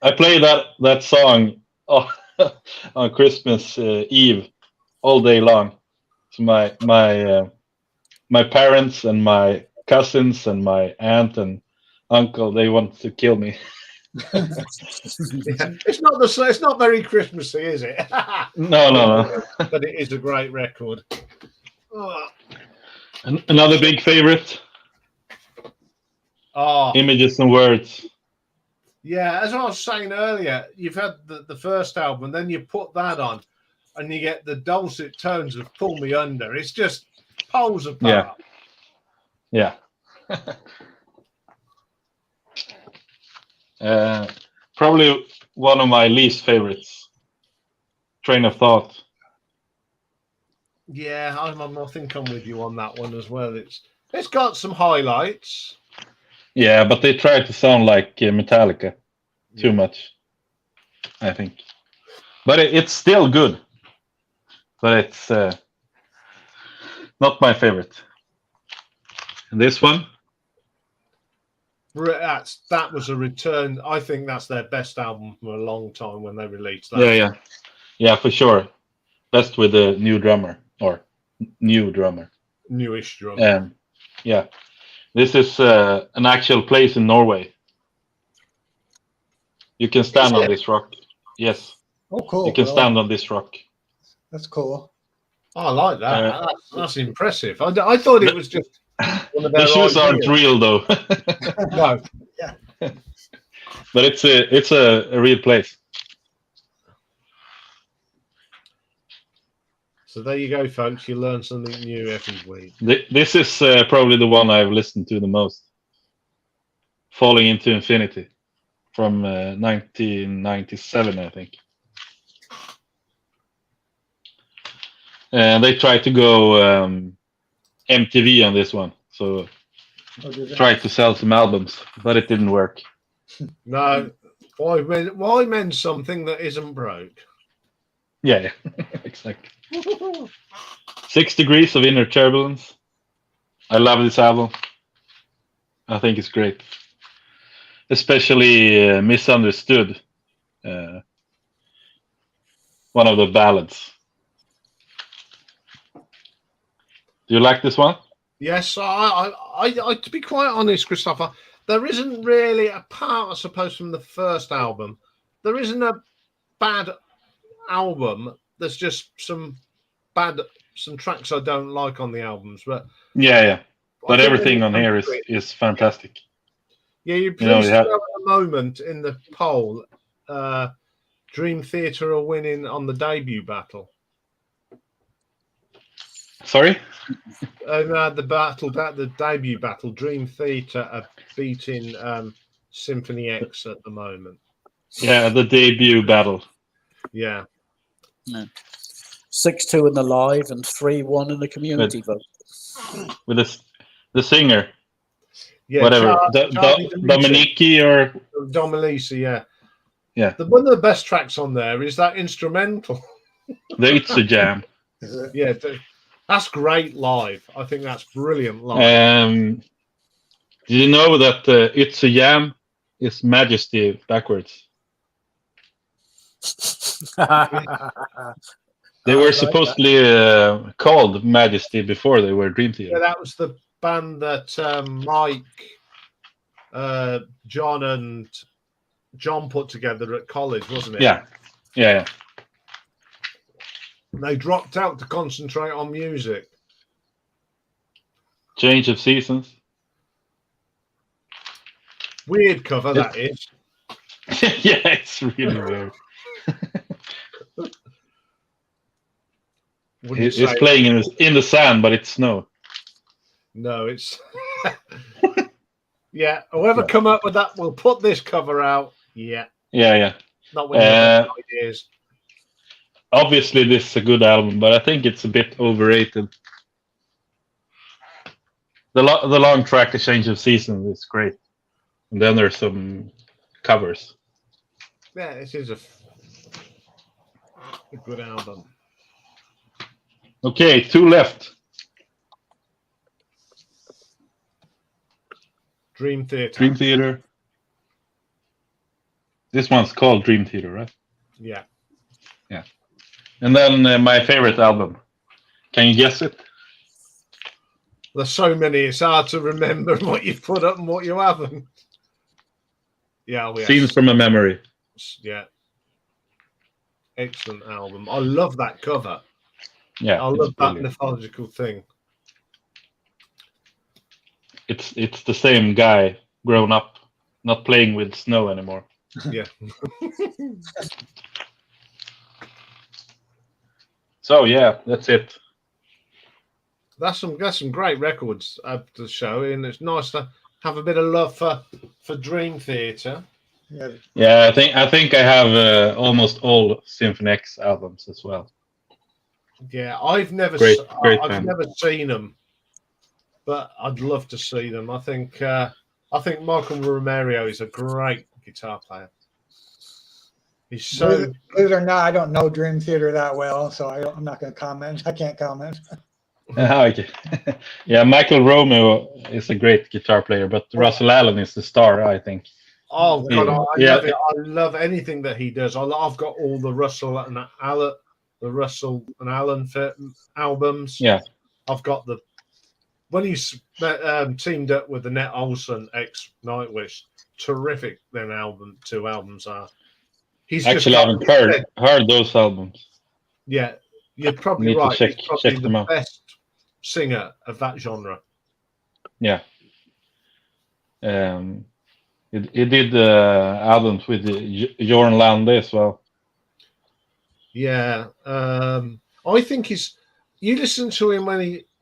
I played that song on Christmas Eve all day long. So my parents and my cousins and my aunt and uncle, they want to kill me. Yeah. It's not very Christmassy, is it? No. But it is a great record. Oh. Another big favorite. Images and Words. Yeah, as I was saying earlier, you've had the first album, then you put that on, and you get the dulcet tones of Pull Me Under. It's just poles apart. Yeah. Probably one of my least favorites. Train of Thought. Yeah, I think I'm with you on that one as well. It's got some highlights. Yeah, but they try to sound like Metallica too much, I think. But it's still good. But it's not my favorite. And this one? That was a return. I think that's their best album for a long time when they released that. Yeah, for sure. Best with the new drummer or new drummer. Newish drummer. Yeah. This is an actual place in Norway. You can stand on this rock. Yes. Oh, cool. You can stand on this rock. That's cool. I like that. That's impressive. I thought it was just one of their the shoes aren't real though. No. Yeah. But it's a real place. So there you go, folks. You learn something new every week. This is probably the one I've listened to the most. Falling into Infinity from 1997, I think. And they tried to go MTV on this one, so tried to sell some albums, but it didn't work. No, why mend something that isn't broke? Yeah, exactly. 6 Degrees of Inner Turbulence. I love this album. I think it's great, especially Misunderstood. One of the ballads. Do you like this one? Yes, I to be quite honest, Christopher, there isn't really, apart, I suppose, from the first album, there isn't a bad album. There's just some tracks I don't like on the albums, but yeah. But everything on here is fantastic. Yeah, you please at the moment in the poll. Dream Theater are winning on the debut battle. Sorry? The debut battle, Dream Theater are beating Symphony X at the moment. Yeah, the debut battle. Yeah. 6-2 in the live and 3-1 in the community vote. With the singer. Yeah, whatever. Dominici or Dominici, yeah. Yeah. One of the best tracks on there is that instrumental. It's a jam. Yeah, that's great live. I think that's brilliant live. Did you know that It's a Jam is Majesty backwards? They were supposedly called Majesty before they were Dream Theater. Yeah, that was the band that Mike, John, and John put together at college, wasn't it? Yeah. They dropped out to concentrate on music. Change of Seasons. Weird cover, that is. Yeah, it's really weird. It's playing in the sand, but it's snow. No, it's... Yeah, whoever come up with that will put this cover out. Yeah. Not with ideas. Obviously, this is a good album, but I think it's a bit overrated. The long track, A Change of Seasons, is great. And then there's some covers. Yeah, this is a good album. Okay, 2 left. Dream Theater. Dream Theater. This one's called Dream Theater, right? Yeah. Yeah. And then my favorite album. Can you guess it? There's so many, it's hard to remember what you've put up and what you haven't. Yeah, we Scenes from a Memory. Yeah. Excellent album. I love that cover. Yeah, I it's love that brilliant. mythological thing. It's the same guy grown up, not playing with snow anymore. Yeah. So yeah, that's it. That's some great records to show, and it's nice to have a bit of love for Dream Theater. Yeah. Yeah, I think I have almost all Symphony X albums as well. Yeah, I've never Great I've band. never seen them, but I'd love to see them. I think Michael Romero is a great guitar player. He's so. Believe it or not, I don't know Dream Theater that well, so I'm not going to comment. I can't comment. Okay. Yeah, Michael Romeo is a great guitar player, but Russell Allen is the star, I think. Oh God, I Yeah. love it. I love anything that he does. I've got all the Russell and Allen albums. Yeah. I've got when he's teamed up with the Net Olson ex Nightwish. Terrific. Them 2 albums are. He's Actually, I haven't heard those albums. Yeah, you're probably Need to right. check- He's probably check them the out. best singer of that genre. Yeah. He did albums with Jorn Lande as well. Yeah, I think you listen to him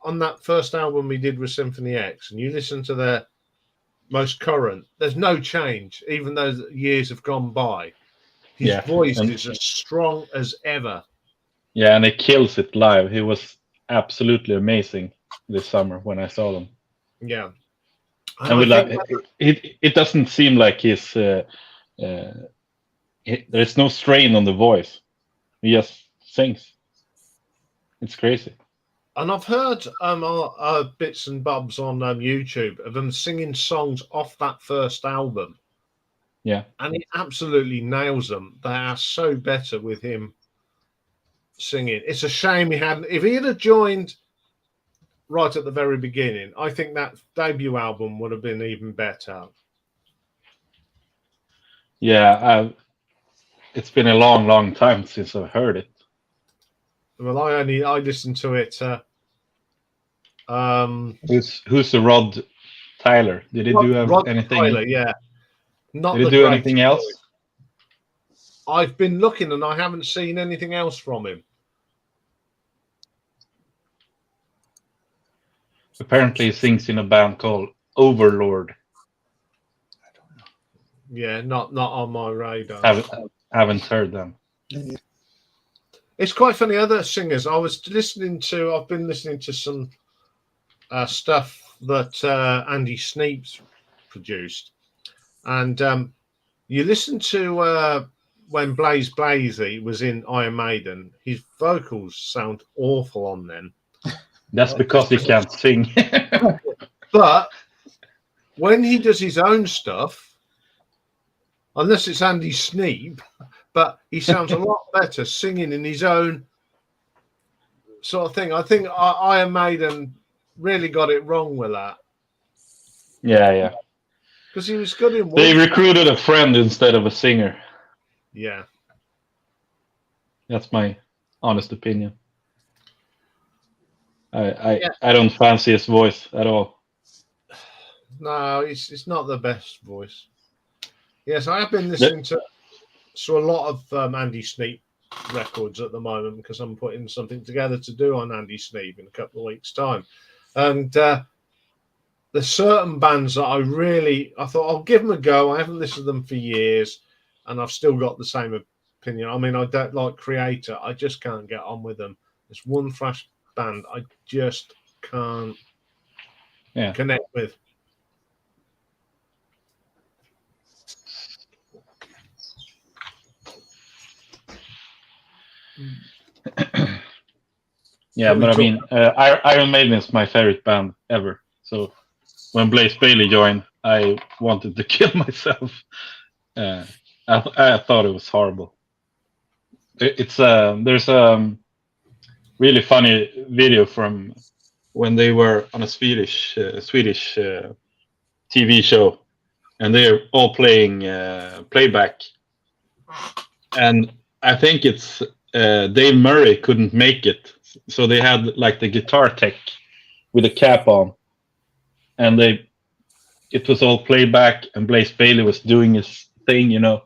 on that first album he did with Symphony X, and you listen to their most current. There's no change, even though the years have gone by. His voice is as strong as ever. Yeah, and he kills it live. He was absolutely amazing this summer when I saw them. Yeah, And it doesn't seem like there's no strain on the voice. He just sings. It's crazy. And I've heard bits and bobs on YouTube of them singing songs off that first album. Yeah. And he absolutely nails them. They are so better with him singing. It's a shame if he had joined right at the very beginning, I think that debut album would have been even better. Yeah, it's been a long time since I've heard it. Well, I listened to it. Who's the Rod Tyler? Did he do anything? Tyler, yeah. Not Did he do anything else? I've been looking and I haven't seen anything else from him. Apparently, he sings in a band called Overlord. I don't know. Yeah, not on my radar. Haven't heard them. It's quite funny. Other singers, I've been listening to some stuff that Andy Sneap's produced, and you listen to when Blaze Blazy was in Iron Maiden. His vocals sound awful on them. That's because he can't sing. But when he does his own stuff, unless it's Andy Sneap, but he sounds a lot better singing in his own sort of thing. I think Iron Maiden really got it wrong with that. Yeah. Because he was good in. They recruited a friend instead of a singer. Yeah. That's my honest opinion. I don't fancy his voice at all. No, it's not the best voice. Yes, I have been listening to a lot of Andy Sneap records at the moment because I'm putting something together to do on Andy Sneap in a couple of weeks' time. And there's certain bands that I thought I'll give them a go. I haven't listened to them for years, and I've still got the same opinion. I mean, I don't like Creator. I just can't get on with them. There's one thrash band I just can't connect with. Yeah, but I mean, Iron Maiden is my favorite band ever. So when Blaze Bailey joined, I wanted to kill myself. I thought it was horrible. There's a really funny video from when they were on a Swedish TV show, and they're all playing playback, and I think it's Dave Murray couldn't make it, so they had like the guitar tech with a cap on, and it was all playback, and Blaze Bailey was doing his thing, you know.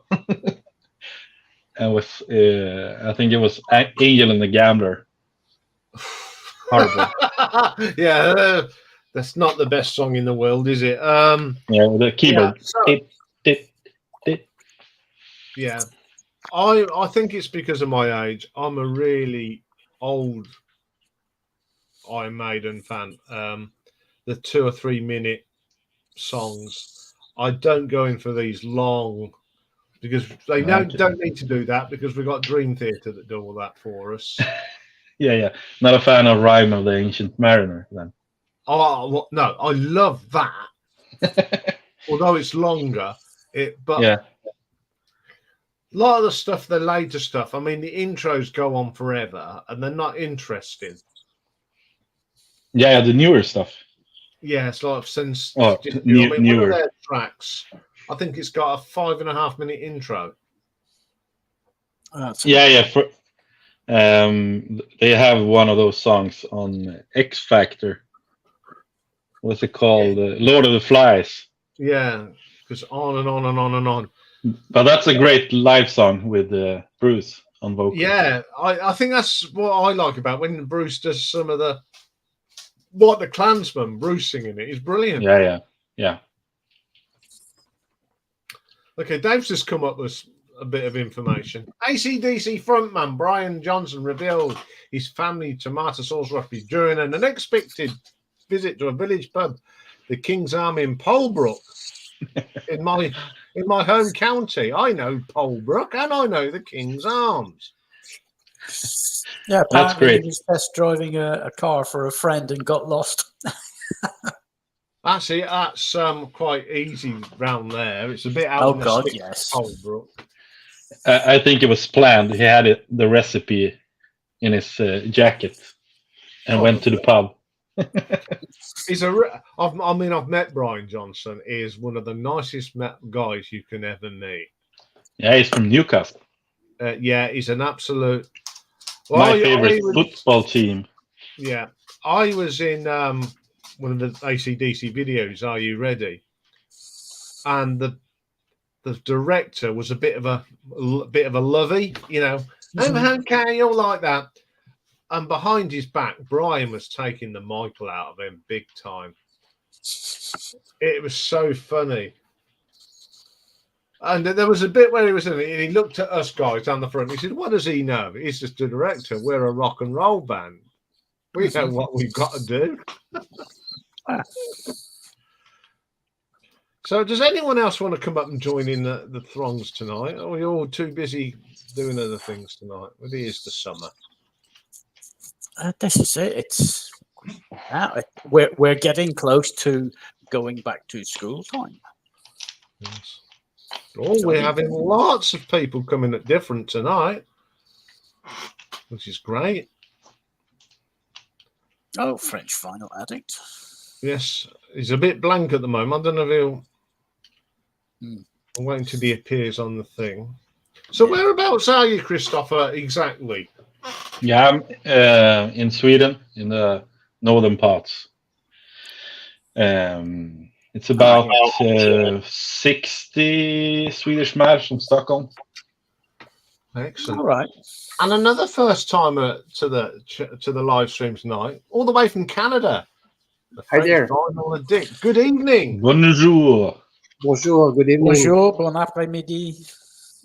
And was I think it was Angel and the Gambler. Horrible. Yeah, that's not the best song in the world, is it? Yeah, with the keyboard. Yeah, I think it's because of my age. I'm a really old Iron Maiden fan. The 2 or 3 minute songs. I don't go in for these long because they don't need to do that because we've got Dream Theater that do all that for us. Yeah. Not a fan of Rime of the Ancient Mariner then. Oh well, no, I love that. Although it's longer, but yeah. A lot of the stuff, the later stuff, I mean, the intros go on forever and they're not interesting. Yeah, the newer stuff. Yeah, it's like since newer. One of their tracks, I think it's got a 5.5 minute intro. Yeah. They have one of those songs on X Factor. What's it called? Lord of the Flies. Yeah, because on and on and on and on. But that's a great live song with Bruce on vocals. Yeah, I think that's what I like about when Bruce does some of the Klansman, Bruce singing it is brilliant. Yeah. Okay, Dave's just come up with a bit of information. AC/DC frontman Brian Johnson revealed his family tomato sauce recipe during an unexpected visit to a village pub, the King's Arm in Polebrook, in my home county. I know Polebrook and I know the King's Arms. Yeah, that's great. He was test driving a car for a friend and got lost. Actually, that's quite easy round there. It's a bit out of the yes. Polebrook. I think it was planned. He had the recipe in his jacket and went to the pub. I've met Brian Johnson. He is one of the nicest guys you can ever meet. Yeah, he's from Newcastle. Yeah, he's an absolute. My favorite football team. Yeah, I was in one of the AC/DC videos. Are you ready? And the director was a bit of a lovey, you know. Okay, you'll like that. And behind his back, Brian was taking the Michael out of him big time. It was so funny. And there was a bit where he was in it, and he looked at us guys down the front. And he said, "What does he know? He's just a director. We're a rock and roll band. We know what we've got to do." So, does anyone else want to come up and join in the throngs tonight? Or are you all too busy doing other things tonight? Well, it is the summer. This is it. We're getting close to going back to school time. Yes. Oh, we're having lots of people coming at different tonight, which is great. Oh, French Vinyl Addict. Yes, he's a bit blank at the moment. I don't know if he'll. I'm waiting till he appears on the thing. So, whereabouts are you, Christopher, exactly? Yeah, I'm in Sweden, in the northern parts. It's about 60 Swedish miles from Stockholm. Excellent. All right. And another first timer to the live stream tonight, all the way from Canada. Hi there. Dick. Good evening. Bonjour. Bonjour. Good evening. Bonjour. Bon après-midi.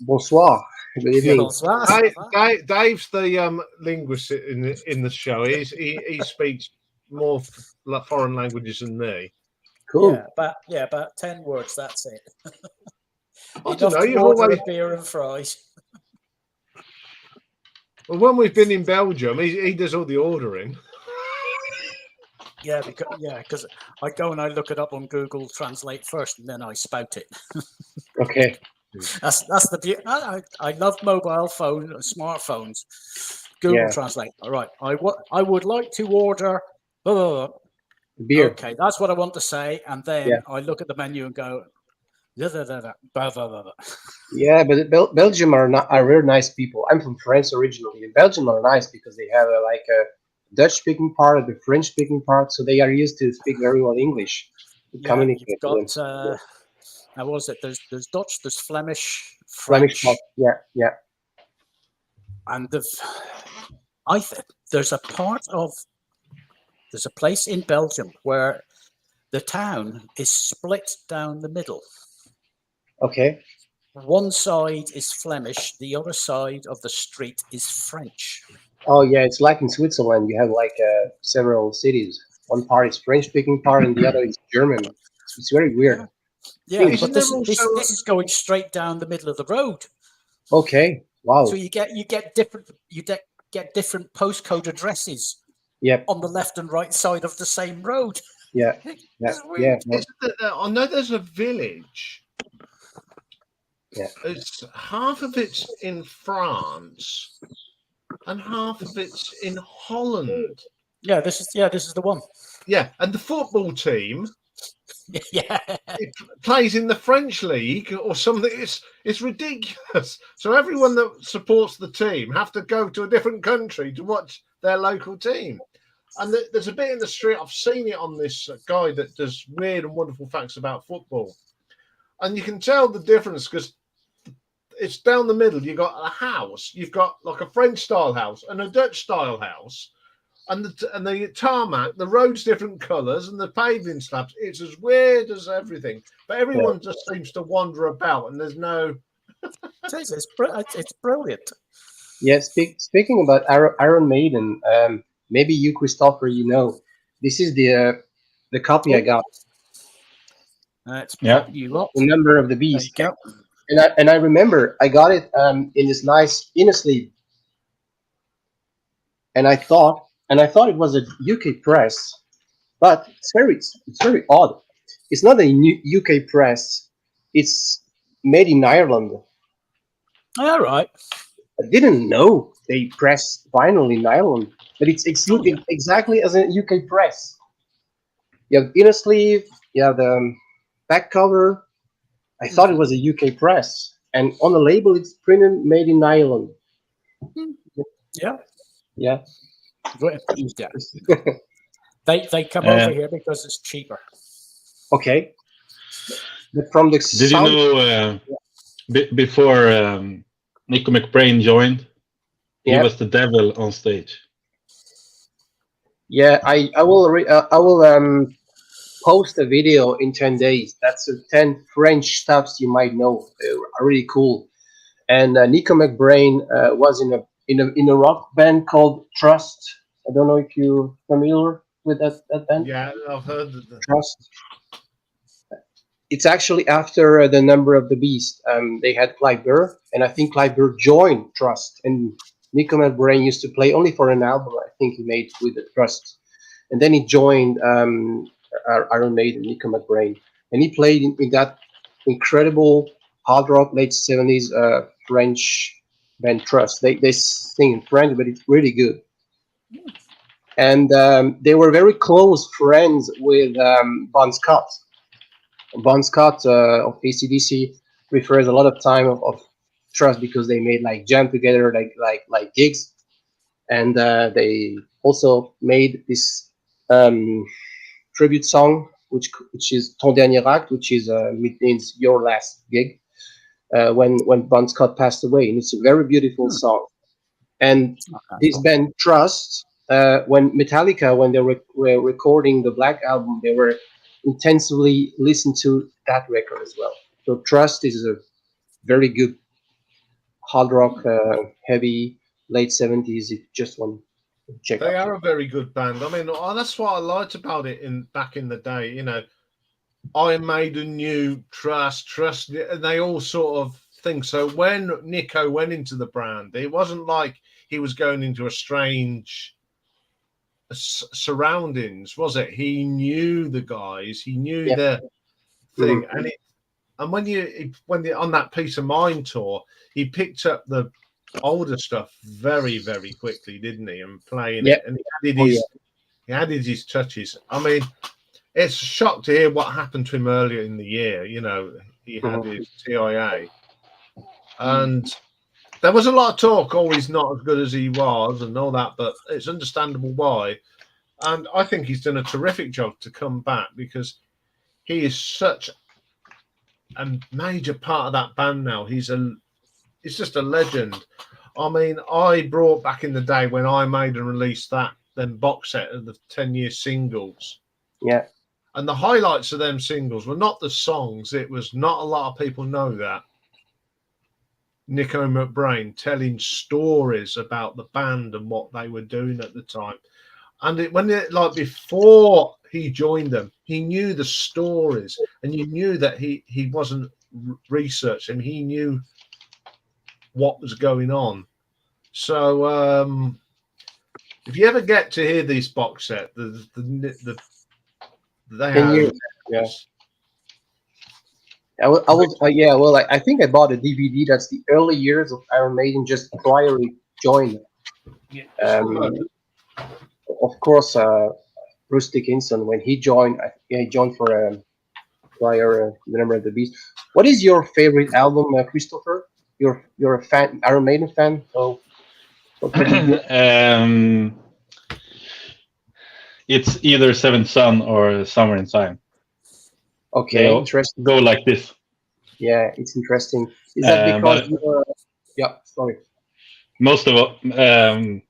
Bonsoir. Good evening. Bonsoir. Dave's the linguist in the show. He speaks more foreign languages than me. Cool. Yeah, about 10 words. That's it. I don't know. You've ordered beer and fries. Well, when we've been in Belgium, he does all the ordering. Yeah, because I go and I look it up on Google Translate first, and then I spout it. Okay. That's the beauty. I love mobile phone, smartphones. Google Yeah. Translate. All right. I would like to order. Blah, blah, blah. Beer. Okay, that's what I want to say, and then Yeah. I look at the menu and go. Da, da, da, da, blah, blah, blah, blah. Yeah, but Belgium are very nice people. I'm from France originally, and Belgium are nice because they have a Dutch speaking part and the French speaking part, so they are used to speak very well English to Yeah, communicate you've with got. them. Now, what was it? There's Dutch, there's Flemish, Flemish French, part. Yeah, yeah. and there's a place in Belgium where the town is split down the middle. Okay. One side is Flemish, the other side of the street is French. Oh yeah, it's like in Switzerland. You have several cities. One part is French speaking part, and the other is German. It's very weird. Yeah, Isn't but there this also is going straight down the middle of the road. Okay. Wow. So you get different postcode addresses Yep. on the left and right side of the same road. Yeah. Yeah. It's weird. Yeah. I know there's a village. Yeah. It's half of it's in France and half of it's in Holland. Yeah, this is the one. Yeah, and the football team Yeah. it plays in the French league or something. It's ridiculous. So everyone that supports the team have to go to a different country to watch their local team. And there's a bit in the street. I've seen it on this guy that does weird and wonderful facts about football, and you can tell the difference because it's down the middle. You've got a house. You've got like a French style house and a Dutch style house. And the tarmac, the road's different colours, and the paving slabs. It's as weird as everything. But everyone just seems to wander about, and there's no. It's brilliant. Yeah. Speaking about Iron Maiden, maybe you, Christopher, this is the copy I got. Let's Yeah. pop you up. The Number of the There Beast. you go. And I remember I got it in this nice inner sleeve, and I thought it was a UK press, but it's very odd. It's not a new UK press. It's made in Ireland. All right. I didn't know they press vinyl in Ireland, but it's exactly as a UK press. You have inner sleeve, you have the back cover. I thought it was a UK press, and on the label it's printed made in Ireland. Yeah. Yeah. Yeah. They come over here because it's cheaper. Okay. But from the Did sound, you know before Nico McBrain joined, he was the devil on stage? yeah, I will post a video in 10 days. That's 10 French stuffs you might know. Are really cool. And Nico McBrain was in a rock band called Trust. I don't know if you're familiar with that band. Yeah, I've heard of the Trust. It's actually after the Number of the Beast. They had Clive Burr, and I think Clive Burr joined Trust. And Nico McBrain used to play only for an album I think he made with the Trust, and then he joined Iron Maiden, Nico McBrain, and he played in that incredible hard rock late 70s French band Trust. They sing in French, but it's really good. And they were very close friends with Bon Scott. Bon Scott of AC/DC refers a lot of time of Trust because they made like jam together, like gigs, and they also made this tribute song, which is Ton Dernier Acte, which is means your last gig, when Bon Scott passed away, and it's a very beautiful song. And this band Trust, when Metallica, when they were recording the Black Album, they were intensively listened to that record as well. So Trust is a very good hard rock, heavy late 70s. If you just want to check They out. are a very good band. I mean, that's what I liked about it back in the day. You know, Iron Maiden knew Trust, and they all sort of think. So when Nico went into the band, it wasn't like he was going into a strange surroundings, was it? He knew the guys, he knew their thing, and when on that Peace of Mind tour, he picked up the older stuff very, very quickly, didn't he? And playing it, and he added his touches. I mean, it's a shock to hear what happened to him earlier in the year. You know, he had his TIA, and there was a lot of talk. Oh, he's not as good as he was, and all that. But it's understandable why. And I think he's done a terrific job to come back, because he is such a major part of that band now. He's just a legend. I mean, I brought back in the day when I made and released that then box set of the 10-year singles. Yeah. And the highlights of them singles were not the songs. It was not a lot of people know that. Nico McBrain telling stories about the band and what they were doing at the time. And before he joined them, he knew the stories, and you knew that he wasn't researching. He knew what was going on. So if you ever get to hear these box set, they have. I think I bought a DVD. That's the early years of Iron Maiden, just prior to joining. Of course, Bruce Dickinson, when he joined, he joined for prior the Number of the Beast. What is your favorite album, Christopher? You're a fan, Iron Maiden fan, so. It's either Seventh Son or Summer in Time. Okay, interesting. Go like this. Yeah, it's interesting. Is that because you're? Yeah, sorry. Most of the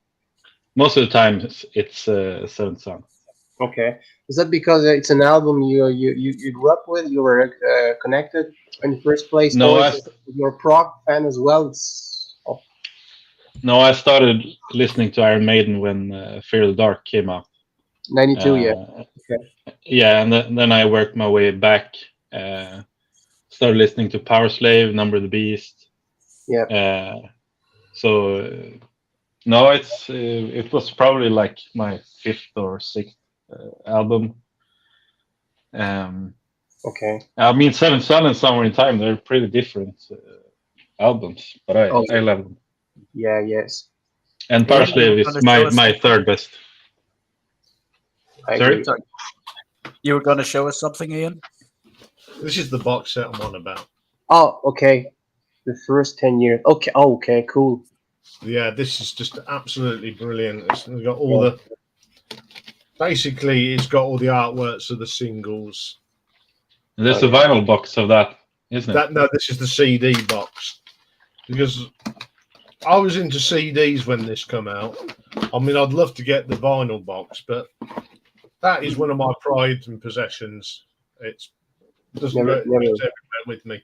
time, it's Seventh Son. Okay, is that because it's an album you grew up with? You were connected in the first place. No, you're a prog fan as well. No, I started listening to Iron Maiden when Fear the Dark came out. 92, yeah. Okay. Yeah, and then I worked my way back. Started listening to Power Slave, Number of the Beast. Yeah. No, it was probably like my 5th or 6th album. Okay. I mean, Seventh Son and Summer in Time, they're pretty different albums, but I love them. Yeah, yes. And Power Slave is my third best. Sorry? You were going to show us something, Iain? This is the box set I'm on about. Oh, okay. The first 10 years. Okay. Oh, okay, cool. Yeah, this is just absolutely brilliant. It's got all basically, it's got all the artworks of the singles. There's a vinyl box of that, isn't it? No, this is the CD box. Because I was into CDs when this come out. I mean, I'd love to get the vinyl box, but that is one of my pride and possessions. It's doesn't go everywhere with me.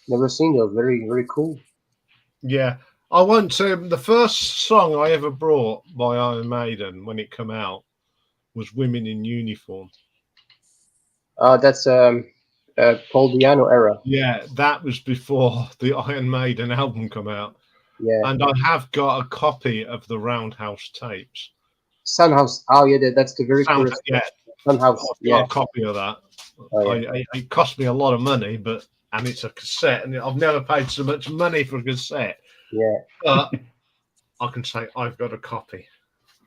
Never seen those. Very, very cool. Yeah. I won't say the first song I ever brought by Iron Maiden when it came out was Women in Uniform. That's Paul Di'Anno era. Yeah, that was before the Iron Maiden album came out. Yeah. And I have got a copy of the Roundhouse tapes. Sunhouse. Oh, yeah, that's the very first. Yeah. Sunhouse. I've got a copy of that. Oh, yeah. It cost me a lot of money, and it's a cassette, and I've never paid so much money for a cassette. Yeah. But I can say I've got a copy.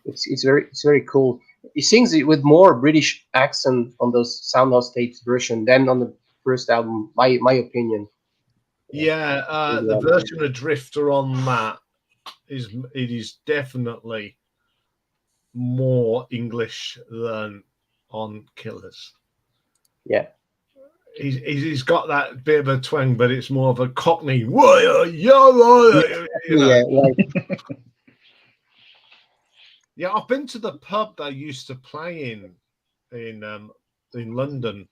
It's very cool. He sings it with more British accent on those Soundhouse tapes version than on the first album. My opinion. Yeah, the version of Drifter on that is definitely more English than on Killers. Yeah. He's got that bit of a twang, but it's more of a Cockney. Yeah, I've been to the pub they used to play in London,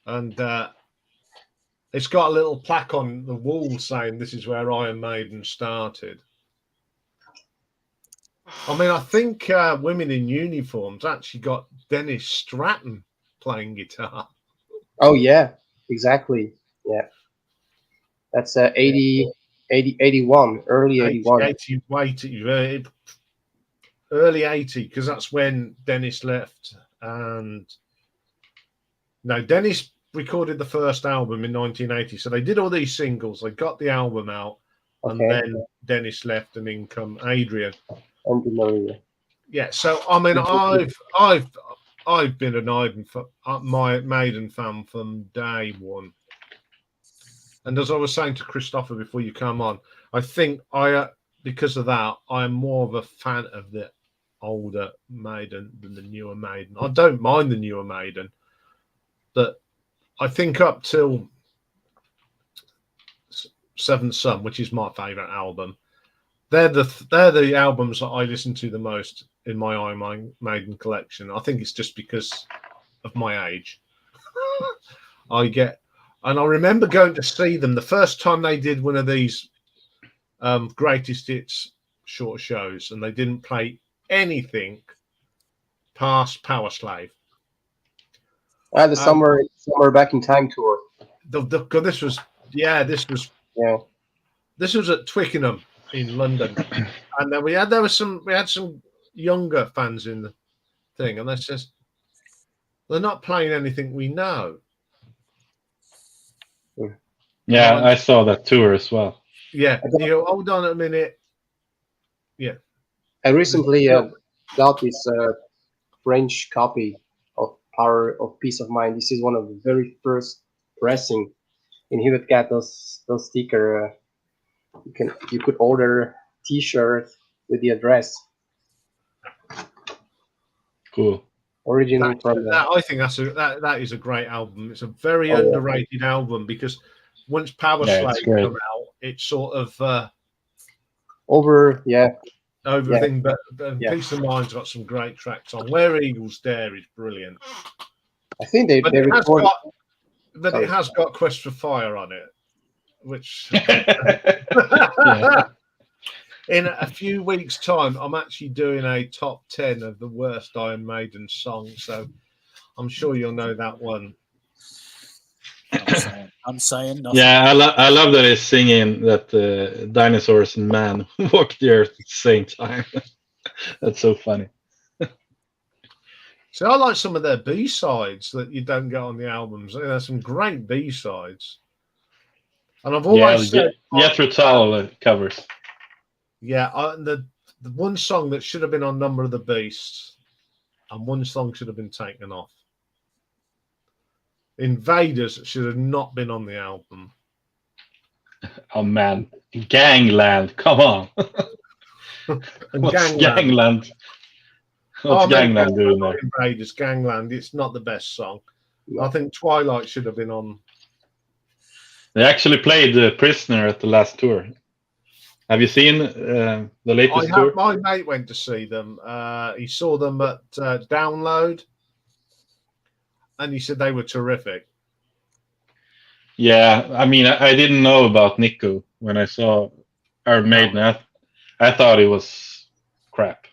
and it's got a little plaque on the wall saying this is where Iron Maiden started. I mean, I think Women in Uniforms actually got Dennis Stratton playing guitar. Oh yeah, exactly. Yeah, that's 80. 81, early 81. early 80, because that's when Dennis left. And no, Dennis recorded the first album in 1980. So they did all these singles, they got the album out, and Okay. then Dennis left, and in come Adrian. Andy Maria. Yeah, so I mean, I've been an Maiden fan from day one. And as I was saying to Christopher before you come on, I think because of that, I'm more of a fan of the older Maiden than the newer Maiden. I don't mind the newer Maiden, but I think up till Seventh Son, which is my favourite album, they're the albums that I listen to the most in my Iron Maiden collection. I think it's just because of my age. And I remember going to see them the first time they did one of these greatest hits short shows, and they didn't play anything past Power Slave. The summer back in time tour. This was at Twickenham in London, and then we had some younger fans in the thing, and they says they're not playing anything we know. Yeah, I saw that tour as well. Yeah, hold on a minute. Yeah, I recently got this French copy of Power of Peace of Mind. This is one of the very first pressing, and here it got those sticker. You could order T-shirt with the address. Cool. Original from that. I think that is a great album. It's a very underrated album, because once Power Slave come out, it's sort of everything. But Peace of Mind's got some great tracks on. Where Eagles Dare is brilliant. I think they recorded. It has got Quest for Fire on it, which in a few weeks' time, I'm actually doing a top 10 of the worst Iron Maiden songs. So I'm sure you'll know that one. I'm saying nothing. Yeah, I love that he's singing that dinosaurs and man walk the earth at the same time. That's so funny. So I like some of their B-sides that you don't get on the albums. There's some great B-sides. And I've always said... Jethro Tull covers. Yeah, the one song that should have been on Number of the Beast, and one song should have been taken off. Invaders should have not been on the album. Oh man, Gangland, come on! What's Gangland? What's Gangland doing there? Invaders, Gangland. It's not the best song. I think Twilight should have been on. They actually played Prisoner at the last tour. Have you seen the latest tour? My mate went to see them. He saw them at Download, and he said they were terrific. Yeah, I mean, I didn't know about Nico when I saw Iron Maiden. I thought it was crap.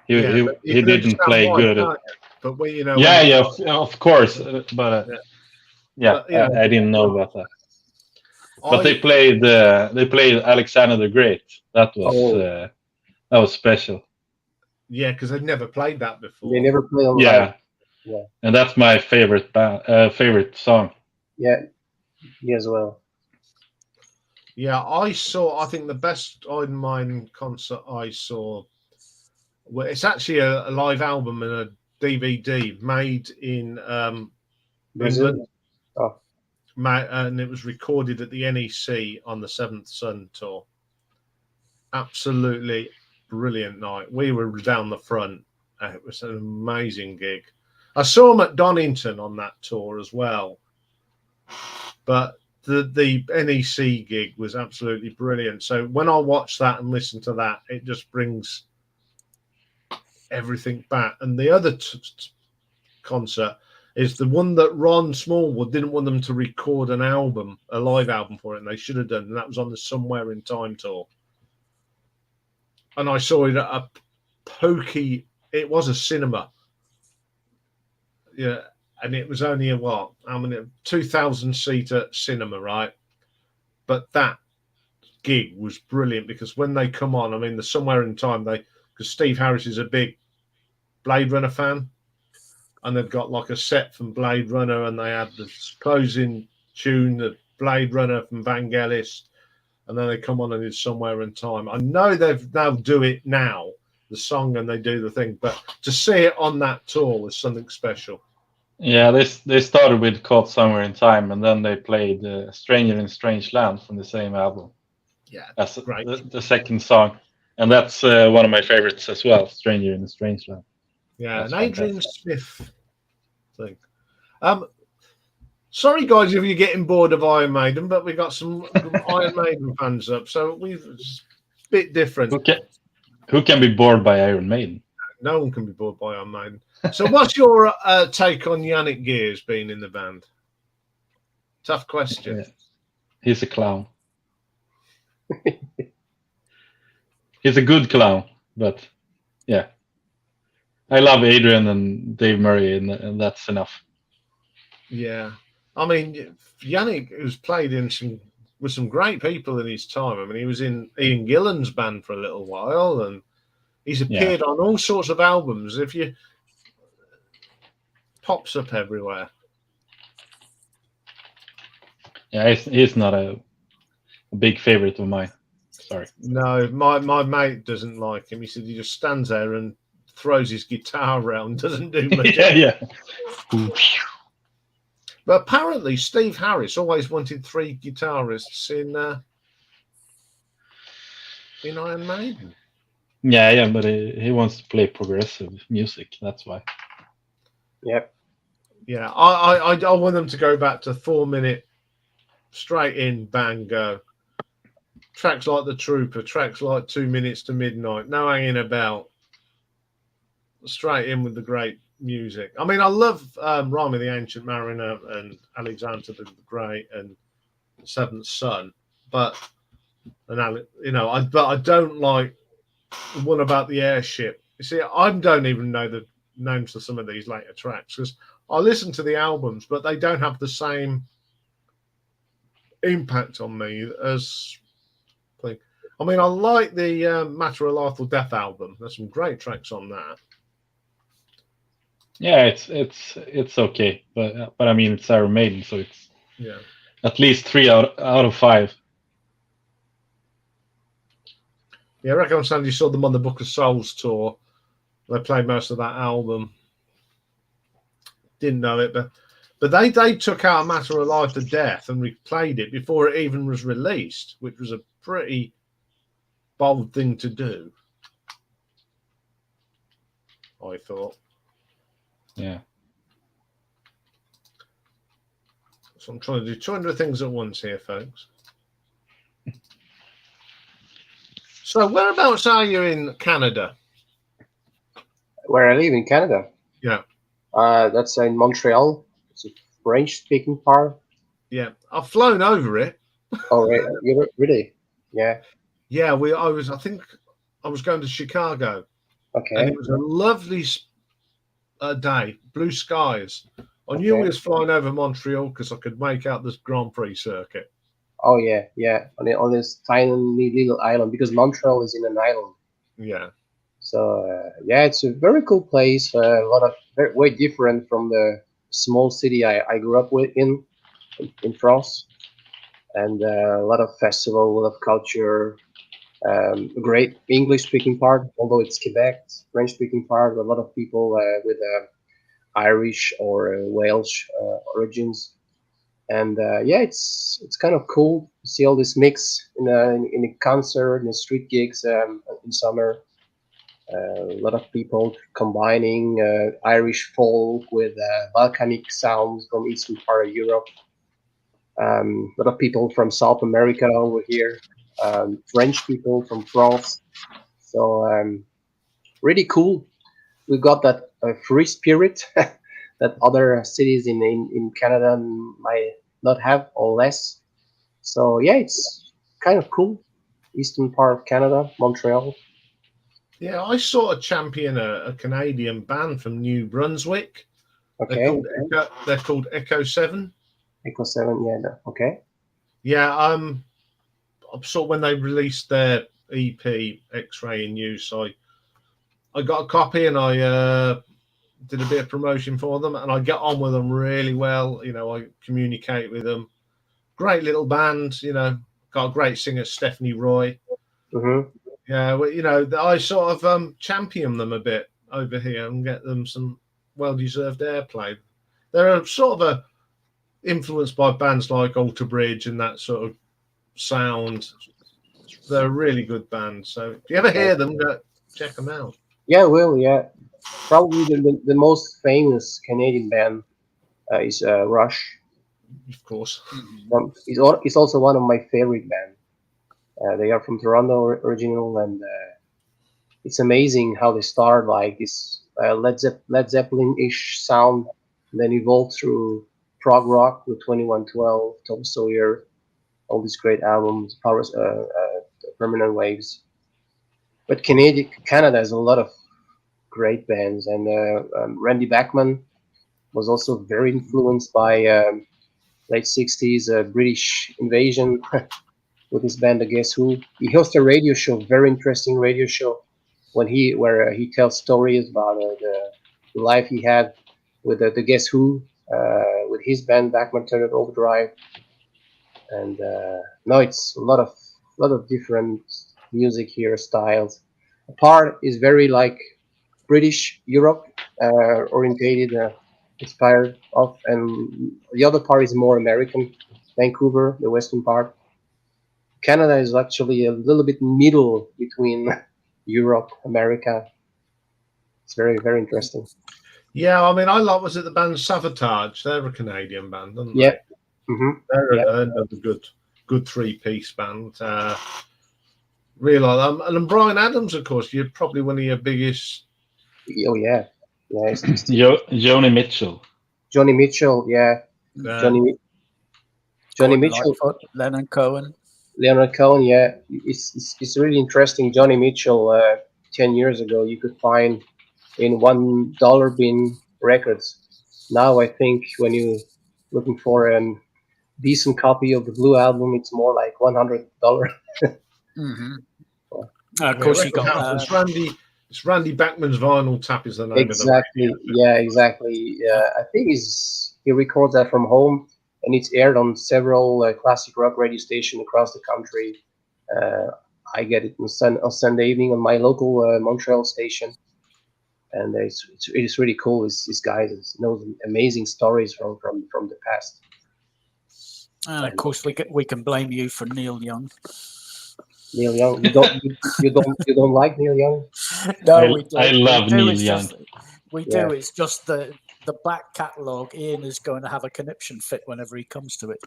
He didn't play good. But of course. But I didn't know about that. But they played Alexander the Great. That was special. Yeah, because they'd never played that before. They never played on live. Yeah, and that's my favorite song. Yeah, me as well. Yeah, I think the best Iron Maiden concert I saw. Well, it's actually a live album and a DVD made in England. Oh. And it was recorded at the NEC on the Seventh Son tour. Absolutely brilliant night. We were down the front. It was an amazing gig. I saw them at Donington on that tour as well. But the NEC gig was absolutely brilliant. So when I watch that and listen to that, it just brings everything back. And the other concert is the one that Ron Smallwood didn't want them to record a live album for it, and they should have done. And that was on the Somewhere in Time tour. And I saw it at it was a cinema. Yeah, and it was only a 2,000-seater cinema, right? But that gig was brilliant because when they come on, I mean, the Somewhere in Time, because Steve Harris is a big Blade Runner fan, and they've got like a set from Blade Runner, and they had the closing tune, the Blade Runner from Vangelis, and then they come on and it's Somewhere in Time. I know they've now do it now, the song, and they do the thing, but to see it on that tour was something special. Yeah, they started with Caught Somewhere in Time, and then they played Stranger in Strange Land from the same album. Yeah, as great. the second song, and that's one of my favorites as well, Stranger in a Strange Land. Yeah, That's an Adrian fantastic. Smith thing. Sorry guys if you're getting bored of Iron Maiden, but we got some Iron Maiden fans up, so it's a bit different. Who can be bored by Iron Maiden? No one can be bored by Iron Maiden. So what's your take on Yannick Gears being in the band? Tough question. Yeah. He's a clown. He's a good clown, but yeah. I love Adrian and Dave Murray, and that's enough. Yeah. I mean, Yannick has played with some great people in his time. I mean, he was in Ian Gillan's band for a little while, and he's appeared on all sorts of albums. If you pops up everywhere. Yeah, he's not a big favorite of mine. Sorry. No, my mate doesn't like him. He said he just stands there and throws his guitar around, doesn't do much. yeah. But apparently, Steve Harris always wanted 3 guitarists in Iron Maiden. Yeah, but he wants to play progressive music. That's why. Yep. Yeah, I want them to go back to 4-minute, straight in, bang, go. Tracks like The Trooper, tracks like 2 Minutes to Midnight, no hanging about. Straight in with the great music. I mean, I love Rhyme of the Ancient Mariner and Alexander the Great and Seventh Son, but I don't like the one about the airship. You see, I don't even know the names of some of these later tracks because I listen to the albums, but they don't have the same impact on me as. I mean, I like the Matter of Life or Death album. There's some great tracks on that. Yeah, it's okay, but I mean it's Iron Maiden, so it's at least 3 out of 5. Yeah, I reckon you saw them on the Book of Souls tour. They played most of that album. Didn't know it, but they took out Matter of Life to Death and replayed it before it even was released, which was a pretty bold thing to do, I thought. Yeah. So I'm trying to do 200 things at once here, folks. So whereabouts are you in Canada? Where I live in Canada. Yeah. That's in Montreal. It's a French-speaking part. Yeah, I've flown over it. Oh, right. You really? Yeah. Yeah, I think I was going to Chicago. Okay. And it was a lovely day, blue skies. I knew we was flying over Montreal because I could make out this Grand Prix circuit. Oh yeah, on this tiny little island because Montreal is in an island. Yeah. So it's a very cool place. A lot of way different from the small city I grew up in France, and a lot of festival, a lot of culture. A great English-speaking part, although it's Quebec, French-speaking part. A lot of people with Irish or Welsh origins, and it's kind of cool to see all this mix in a concert, in the street gigs in summer. A lot of people combining Irish folk with volcanic sounds from eastern part of Europe. A lot of people from South America over here. French people from France. So really cool. We got that free spirit that other cities in Canada might not have or less. So yeah, it's kind of cool. Eastern part of Canada, Montreal. Yeah, I sort of champion a Canadian band from New Brunswick. Okay. They're called Echo 7. Echo 7, yeah. Okay. Yeah, saw when they released their EP X-Ray in Use. I got a copy and I did a bit of promotion for them, and I get on with them really well. I communicate with them. Great little band. Got a great singer, Stephanie Roy. Mm-hmm. Yeah, well, I sort of champion them a bit over here and get them some well-deserved airplay. They're sort of influenced by bands like Alter Bridge and that sort of sound. They're a really good band. So if you ever hear them, check them out. Yeah, well, yeah. Probably the most famous Canadian band is Rush. Of course. It's also one of my favorite bands. They are from Toronto original, and it's amazing how they start like this Led Zeppelin-ish sound, and then evolved through prog rock with 2112, Tom Sawyer, all these great albums, Permanent Waves. But Canada has a lot of great bands, and Randy Bachman was also very influenced by late 60s British invasion with his band The Guess Who. He hosts a radio show, very interesting radio show, where he tells stories about the life he had with the Guess Who, with his band Bachman Turner Overdrive, and no, it's a lot of different music here styles. A part is very like British Europe orientated, inspired of, and the other part is more American, Vancouver, the western part. Canada is actually a little bit middle between Europe, America. It's very, very interesting. Yeah, I mean, was it the band Savatage? They're a Canadian band, aren't Yeah. they? Mm-hmm. They're another good three-piece band. Really like them. And then Brian Adams, of course, you're probably one of your biggest. Oh yeah, yeah. Joni Mitchell. Johnny Mitchell, yeah. Johnny Mitchell, Lightfoot, Leonard Cohen. Leonard Cohen, yeah. It's really interesting. Johnny Mitchell, 10 years ago, you could find in $1 bin records. Now I think when you're looking for a decent copy of the Blue Album, it's more like $100. Mm-hmm. Of course, you got It's Randy Bachman's Vinyl Tap is the name exactly. of the Yeah, exactly. I think he records that from home, and it's aired on several classic rock radio stations across the country. I get it on Sunday evening on my local Montreal station, and it's really cool. This guy knows amazing stories from the past. And of course, we can blame you for Neil Young. Neil Young, you don't like Neil Young? No, we do. I love Neil Young. We do. It's just the back catalogue. Ian is going to have a conniption fit whenever he comes to it.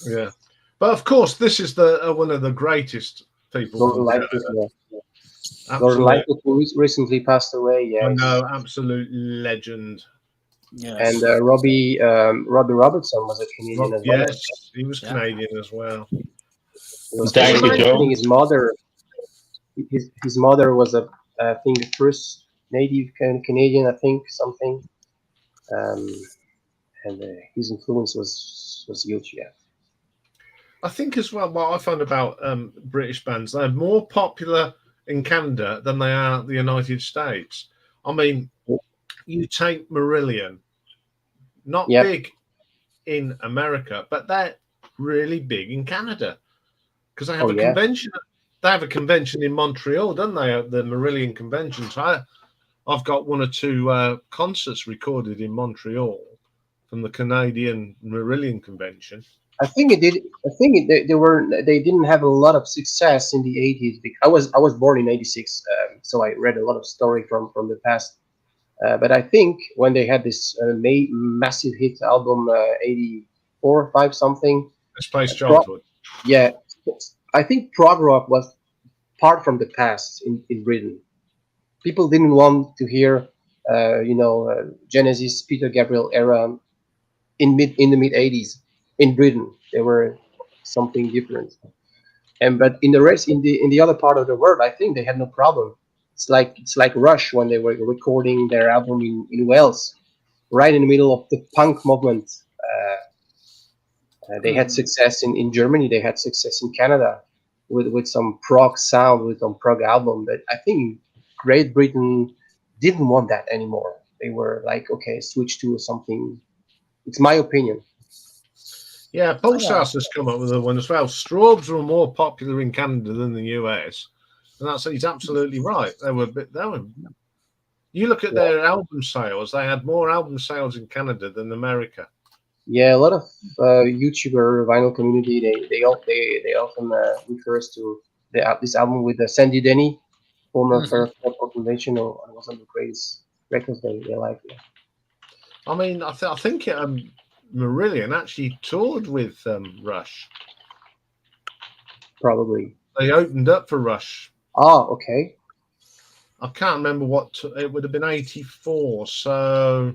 Yeah, but of course, this is one of the greatest people. Gordon Lightfoot, Gordon Lightfoot, who recently passed away. Yeah, I know, absolute legend. Yes. And Robbie Robertson was a Canadian as well. Yes, he was Canadian as well. Thank you, Joe. His mother was I think the first native Canadian, I think, something. And his influence was huge. Yeah. I think as well, what I found about British bands, they're more popular in Canada than they are the United States. I mean, you take Marillion, not big in America, but they're really big in Canada because they have a convention. They have a convention in Montreal, don't they? The Marillion convention. So I've got one or two concerts recorded in Montreal from the Canadian Marillion convention. I think it did. I think they didn't have a lot of success in the 80s. I was born in 86, so I read a lot of story from the past. But I think when they had this massive hit album, 84, 5 something. Space Childhood. Yeah, I think prog rock was part from the past in Britain. People didn't want to hear, Genesis, Peter Gabriel era in the mid 80s. In Britain, they were something different, but in the other part of the world, I think they had no problem. It's like Rush when they were recording their album in Wales, right in the middle of the punk movement. They had success in Germany. They had success in Canada. with some prog sound, with some prog album. But I think Great Britain didn't want that anymore. They were like, okay, switch to something. It's my opinion. Yeah, Pulsars has come up with a one as well. Straubs were more popular in Canada than the US, and he's absolutely right. They were. You look at their album sales; they had more album sales in Canada than America. Yeah, a lot of YouTuber vinyl community they often refer us to this album with Sandy Denny, former Fairport Foundation, or was on the greatest records they like. Yeah. I mean, I think Marillion actually toured with Rush. Probably. They opened up for Rush. Oh, okay. I can't remember what it would have been. 84. So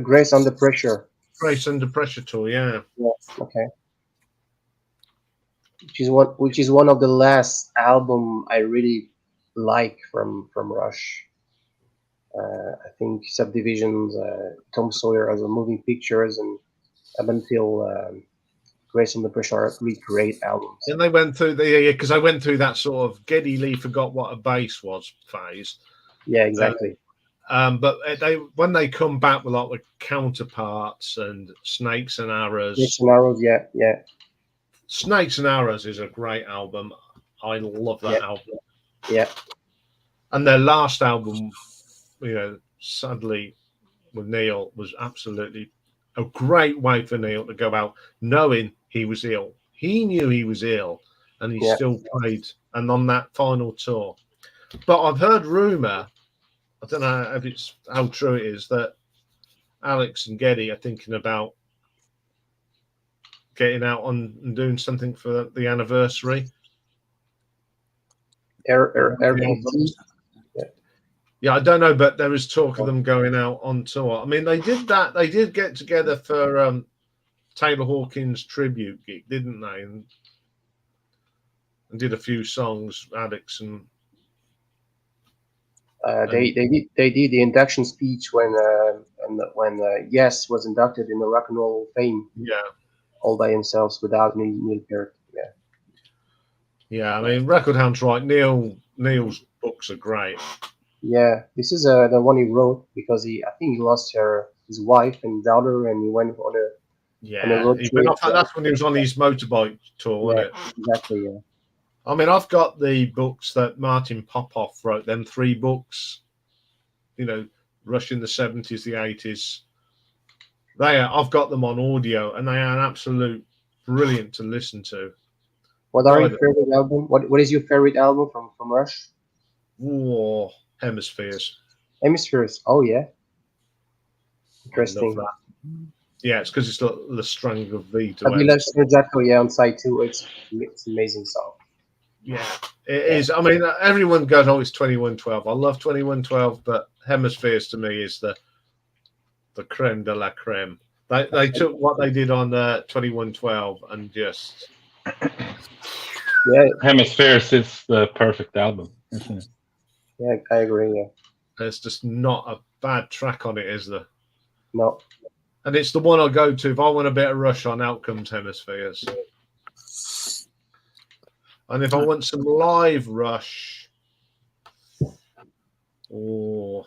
Grace Under Pressure. Grace Under Pressure tour. Yeah. Yeah. Okay. Which is one of the last album I really like from Rush. I think Subdivisions, Tom Sawyer as a Moving Pictures, and up until Grace Under Pressure are three great albums. And they went through because I went through that sort of Geddy Lee forgot what a bass was phase. Yeah, exactly. But when they come back with like the Counterparts and Snakes and Arrows. Snakes and Arrows, yeah. Snakes and Arrows is a great album. I love that album. Yeah. And their last album, sadly, with Neil, was absolutely a great way for Neil to go out knowing he was ill. He knew he was ill, and he still played. And on that final tour, but I've heard rumor. I don't know if it's how true it is that Alex and Geddy are thinking about getting out and doing something for the anniversary. Yeah, I don't know, but there was talk of them going out on tour. I mean, they did that. They did get together for Taylor Hawkins' tribute gig, didn't they? And did a few songs, Alex and. They did the induction speech when Yes was inducted in the Rock and Roll Fame. Yeah. All by themselves without Neil Peart. Yeah. Yeah, I mean, Record Hound's right. Neil's books are great. Yeah, this is the one he wrote because I think he lost his wife and daughter, and he went on a road trip. That's when he was on his motorbike tour, wasn't it? Exactly. Yeah. I mean, I've got the books that Martin Popoff wrote. Them 3 books. Rush in the 70s, the 80s. I've got them on audio, and they are absolute brilliant to listen to. What are your favorite album? What is your favorite album from Rush? War Hemispheres. Hemispheres. Oh yeah. Interesting. Yeah, it's because it's the string of V to have you listened exactly on side 2? It's amazing song. Yeah, it is. I mean, everyone goes, "Oh, it's 2112." I love 2112, but Hemispheres to me is the creme de la creme. They took what they did on 2112 and just Hemispheres is the perfect album, isn't it? Yeah, I agree. Yeah, there's just not a bad track on it, is there? No. And it's the one I go to if I want a bit of Rush on. Out comes Hemispheres. And if I want some live Rush, or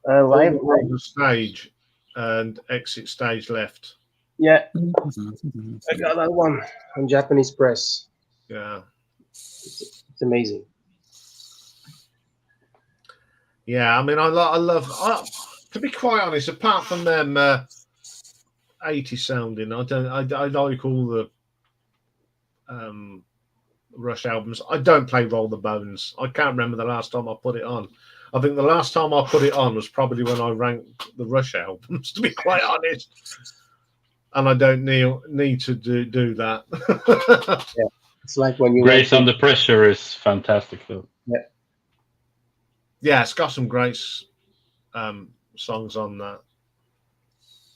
live on the stage and Exit Stage Left. Yeah, I got that one on Japanese Press. Yeah, it's amazing. Yeah, I mean, I love. To be quite honest, apart from them 80s sounding, I like all the Rush albums. I don't play Roll the Bones. I can't remember the last time I put it on. I think the last time I put it on was probably when I ranked the Rush albums, to be quite honest. And I don't need to do that. Yeah, it's like when you Grace Under Pressure is fantastic, though. Yeah, it's got some great songs on that.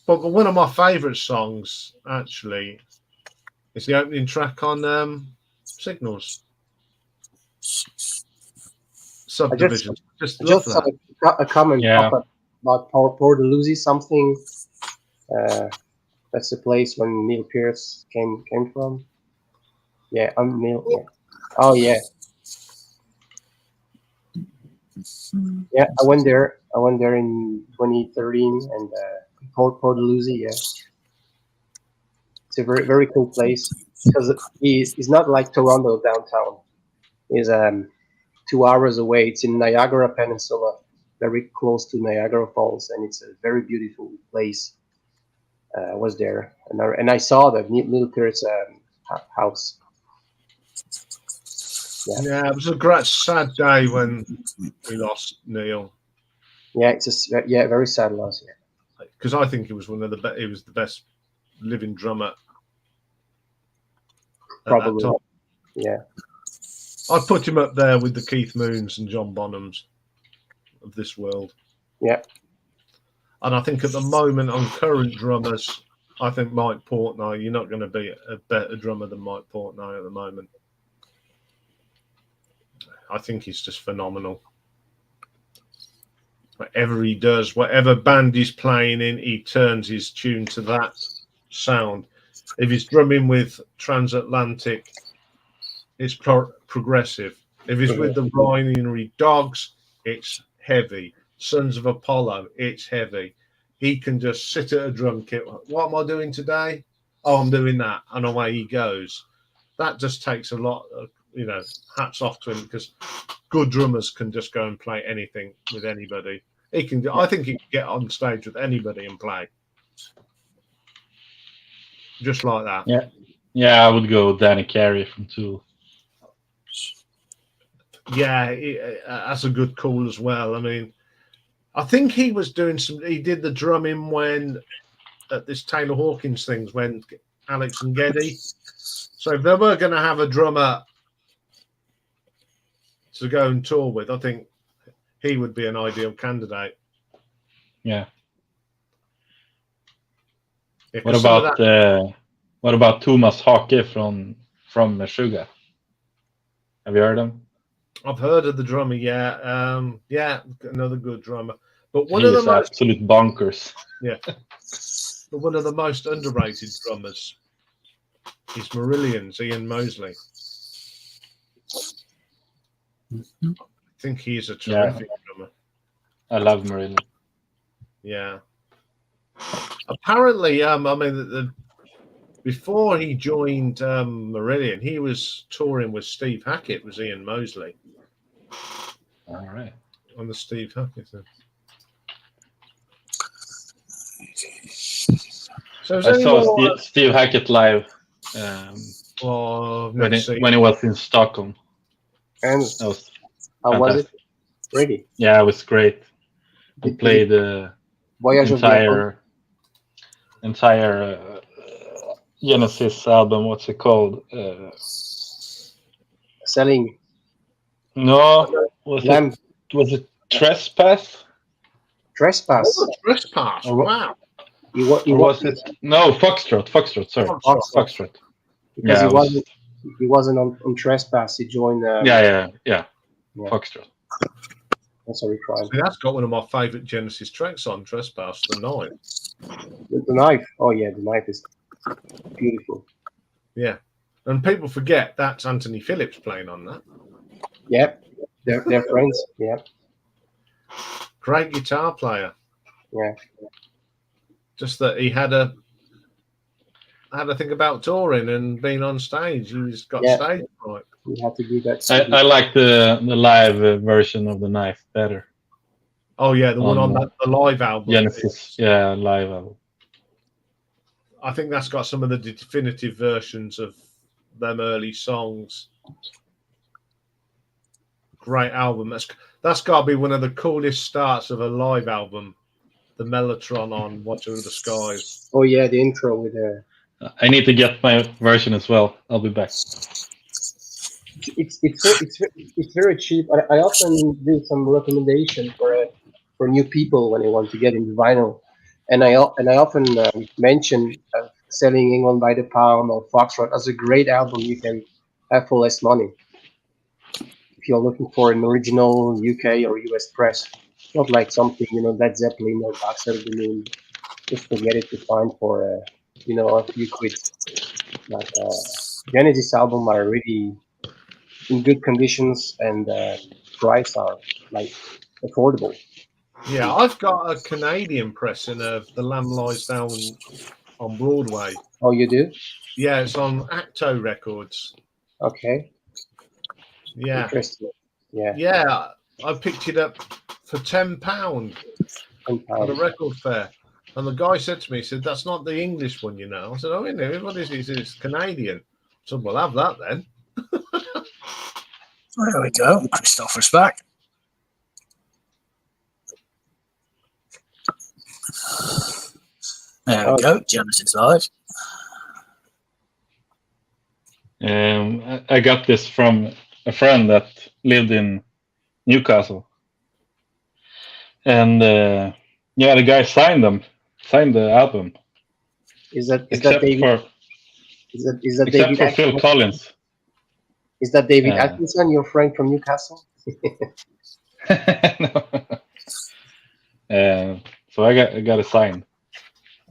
But one of my favourite songs, actually, is the opening track on Signals. Subdivision. Just love that. A comment about Port Dalhousie something. That's the place when Neil Peart came from. Yeah, Unreal. Yeah. Oh yeah, yeah. I went there. I went there in 2013 and Port Lucie. Yeah, it's a very cool place because it's not like Toronto downtown. It's 2 hours away. It's in Niagara Peninsula, very close to Niagara Falls, and it's a very beautiful place. I was there, and I saw the Little Pirates house. Yeah, it was a great sad day when we lost Neil. Yeah, it's a very sad loss. Yeah, Because I think he was one of the he was the best living drummer. At probably. that time. Yeah, I'd put him up there with the Keith Moons and John Bonhams of this world. yeah. And I think at the moment on current drummers, I think Mike Portnoy, you're not going to be a better drummer than Mike Portnoy at the moment. I think he's just phenomenal. Whatever he does, whatever band he's playing in, he turns his tune to that sound. If he's drumming with Transatlantic, it's progressive. If he's with the Rhinery Dogs, it's heavy. Sons of Apollo, it's heavy. He can just sit at a drum kit. What am I doing today? Oh, I'm doing that. And away he goes. That just takes a lot of, hats off to him because good drummers can just go and play anything with anybody. He can. I think he can get on stage with anybody and play. Just like that. Yeah, I would go Danny Carey from Tool. Yeah, that's a good call as well. I mean, I think he was doing he did the drumming when at this Taylor Hawkins things when Alex and Geddy. So if they were going to have a drummer to go and tour with, I think he would be an ideal candidate. Yeah. Yeah, what about Thomas Hake from Sugar? Have you heard him? I've heard of the drummer. Yeah, yeah, another good drummer. But one He of the is most absolute bonkers. Yeah. But one of the most underrated drummers is Marillion's Ian Mosley. I think he is a terrific drummer. I love Marillion. Yeah. Apparently, I mean, before he joined Marillion, he was touring with Steve Hackett, was Ian Mosley. All right. On the Steve Hackett thing. So I saw Steve Hackett live when he was in Stockholm. And how was it? Really? Yeah, it was great. He played the entire Genesis album. What's it called? Selling. No, was it Trespass? Trespass. Oh, Trespass! Wow. Was it? No, Foxtrot. Sorry, Foxtrot. Because he wasn't on Trespass. He joined. Yeah. Foxtrot. That's what we tried. See, that's got one of my favourite Genesis tracks on Trespass, the knife. The knife. Oh yeah, the knife is beautiful. Yeah, and people forget that's Anthony Phillips playing on that. Yep, they're friends. Yep. Great guitar player. Yeah. Just that he had a think about touring and being on stage. He's got stage right. You have to do that. I like the live version of the knife better. Oh yeah, the one on the live album. Genesis, yeah, live album. I think that's got some of the definitive versions of them early songs. Great album. That's got to be one of the coolest starts of a live album. The Mellotron on Watcher of the Skies. Oh yeah, the intro with the. I need to get my version as well. I'll be back. It's very cheap. I often do some recommendation for new people when they want to get into vinyl, and I often mention Selling England by the Pound or Foxtrot as a great album you can have for less money if you're looking for an original UK or US press. Not like something Led Zeppelin or Dark Side of the Moon. Just forget it to find for a few quid. Like Genesis album are really in good conditions, and price are like affordable. Yeah, I've got a Canadian pressing of The Lamb Lies Down on Broadway. Oh, you do? Yeah, it's on Acto Records. Okay, Yeah, interesting. Yeah, yeah, I picked it up for £10 at a record fair. And the guy said to me, he said, "That's not the English one, you know." I said, "Oh, what is it?" He said, "It's Canadian." I said, "Well, have that then." There we go. Christopher's back. There we go. Genesis live. I got this from a friend that lived in Newcastle, and the guy signed the album. Is that except David? For, is that except David for Phil Atkinson? Collins. Is that David Atkinson, your friend from Newcastle? No. So I got a sign.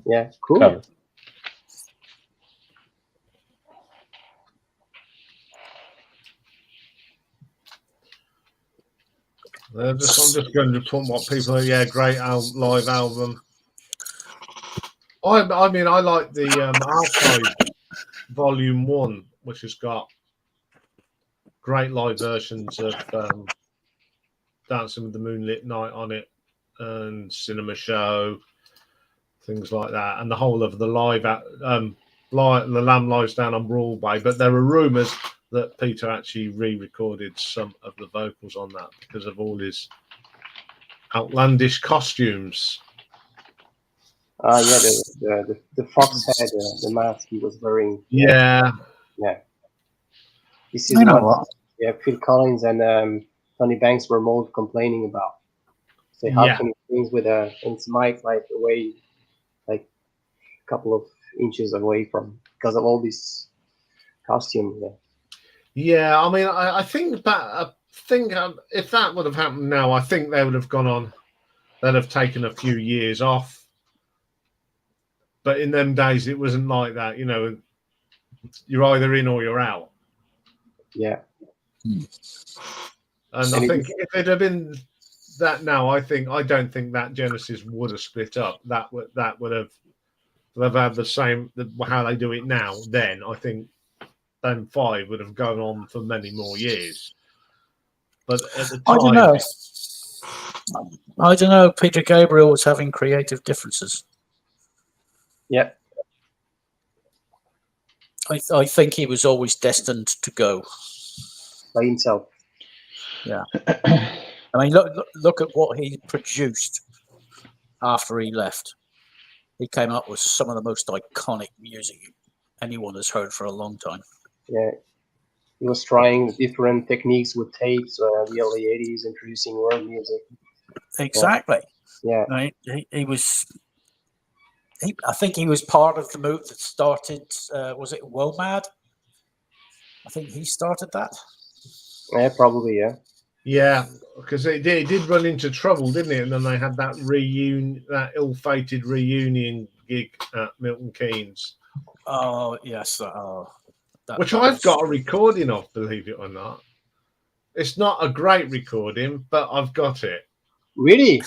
Yeah, cool. Cover. I'm just going to put what people are. Yeah, great live album. I mean, I like the Archive Volume 1, which has got great live versions of Dancing with the Moonlit Night on it, and Cinema Show, things like that, and the whole of the live The Lamb Lies Down on Broadway. But there are rumours that Peter actually re-recorded some of the vocals on that because of all his outlandish costumes. Yeah, the fox head, the mask he was wearing. Yeah. This is what Phil Collins and Tony Banks were most complaining about. So how can he sing with his mic like away, like a couple of inches away from, because of all this costume. Yeah, I mean, I think if that would have happened now, I think they would have gone on. They'd have taken a few years off. But in them days, it wasn't like that. You know, you're either in or you're out. Yeah. And I think if it had been that now, I don't think that Genesis would have split up. That would have they've had the same how they do it now. Then I think them 5 would have gone on for many more years. But at the time, I don't know. Peter Gabriel was having creative differences. Yeah. I think he was always destined to go by himself. Yeah. I mean, look at what he produced after he left. He came up with some of the most iconic music anyone has heard for a long time. Yeah. He was trying different techniques with tapes, the early 80s, introducing world music. Exactly. Yeah. He was. I think he was part of the move that started. Was it WOMAD? I think he started that. Yeah, probably. Yeah. Yeah, because it did run into trouble, didn't it? And then they had that that ill-fated reunion gig at Milton Keynes. Oh yes. Which I've got a recording of, believe it or not. It's not a great recording, but I've got it. Really?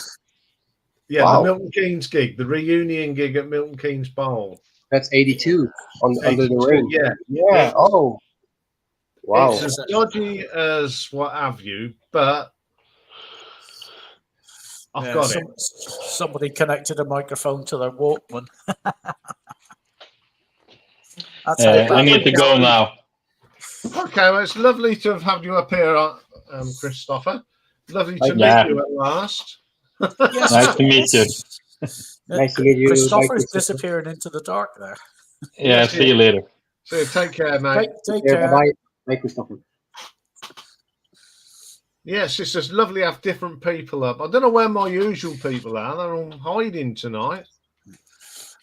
Yeah, wow. The Milton Keynes gig, the reunion gig at Milton Keynes Bowl. That's 82 under the ring. Yeah. Yeah. Oh. Wow. It's as dodgy as what have you, but I've got it. Somebody connected a microphone to their Walkman. I need to go now. Okay, well, it's lovely to have had you up here, Christopher. Lovely to meet you at last. Yes, nice to meet you. Nice to meet you. Christopher's disappearing into the dark there. Yeah, see you later. So take care, mate. Take care. Bye. Bye, Christopher. Yes, it's just lovely to have different people up. I don't know where my usual people are. They're all hiding tonight.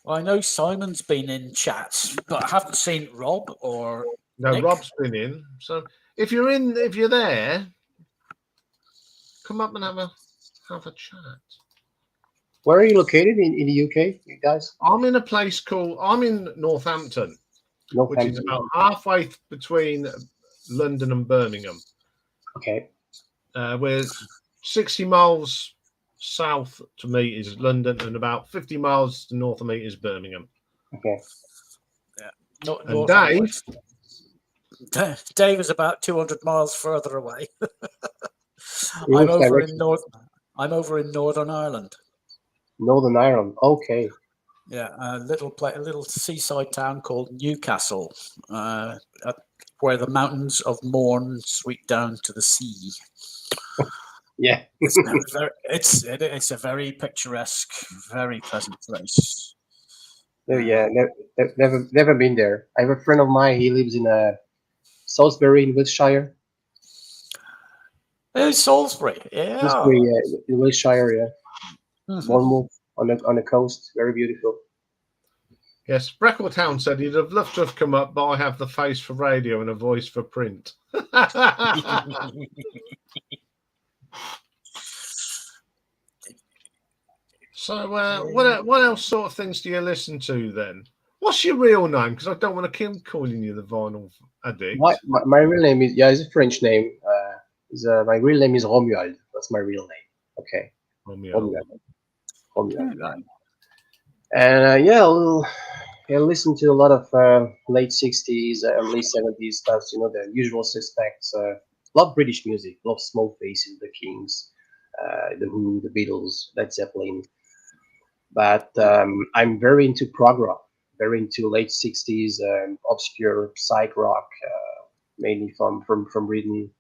Well, I know Simon's been in chats, but I haven't seen Rob or Nick. Rob's been in. So if you're there, come up and have a chat. Where are you located in the UK, you guys? I'm in a place I'm in Northampton. which is about halfway between London and Birmingham. Okay. We're 60 miles south to me is London, and about 50 miles to north of me is Birmingham. Okay. Yeah. And Dave, Dave is about 200 miles further away. In I'm which over direction? I'm over in Northern Ireland. Northern Ireland. Okay. Yeah, a little seaside town called Newcastle, where the mountains of Mourne sweep down to the sea. Yeah. It's a very picturesque, very pleasant place. Yeah. Never been there. I have a friend of mine. He lives in Salisbury in Wiltshire. Oh, Salisbury, yeah. Salisbury, in Wiltshire, yeah. Mhm. Bournemouth on the coast. Very beautiful. yes, Brackletown said he'd have loved to have come up, but I have the face for radio and a voice for print. So, what else sort of things do you listen to then? What's your real name? Because I don't want to keep calling you the vinyl addict. My real name is it's a French name. My real name is Romuald. That's my real name. Okay. Romeo. Romuald. Right. And I listen to a lot of late 60s, early 70s stuff, the usual suspects. A lot of British music, a lot of Small Faces, the Kings, the Who, the Beatles, Led Zeppelin. But I'm very into prog rock, very into late 60s, obscure psych rock, mainly from Britain.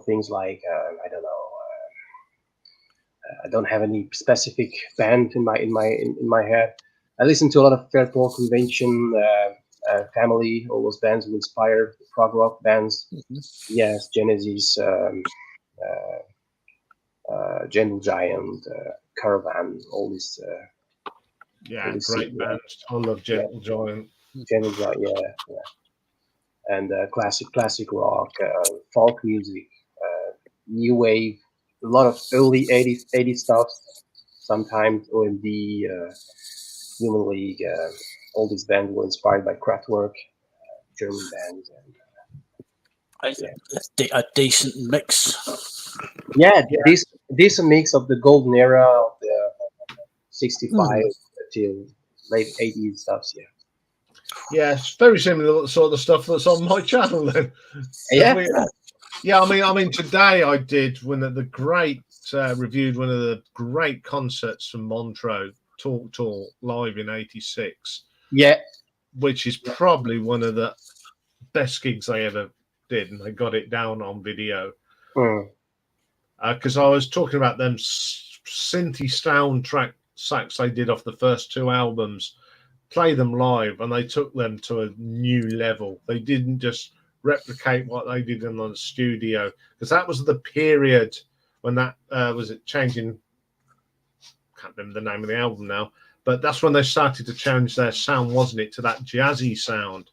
Things like, I don't know. I don't have any specific band in my head. I listen to a lot of Fairport Convention, Family, all those bands who inspired prog rock bands. Mhm. Yes, Genesis, Gentle Giant, Caravan, all these. Yeah, great band. I love Gentle Giant. Gentle Giant, yeah. And classic rock, folk music, new wave, a lot of early 80s stuff. Sometimes OMD, Human League, all these bands were inspired by Kraftwerk, German bands. A decent mix. This a mix of the golden era of the 65 till late 80s stuff. Yeah. Yeah, it's very similar to the sort of stuff that's on my channel then. Yeah. I mean, today I did reviewed one of the great concerts from Montreux, Talk Tour live in '86. Yeah. Which is probably one of the best gigs I ever did, and I got it down on video. Because I was talking about them synthy soundtrack sax they did off the first two albums, play them live, and they took them to a new level. They didn't just replicate what they did in the studio, because that was the period when that was it changing. Can't remember the name of the album now, but that's when they started to change their sound, wasn't it, to that jazzy sound.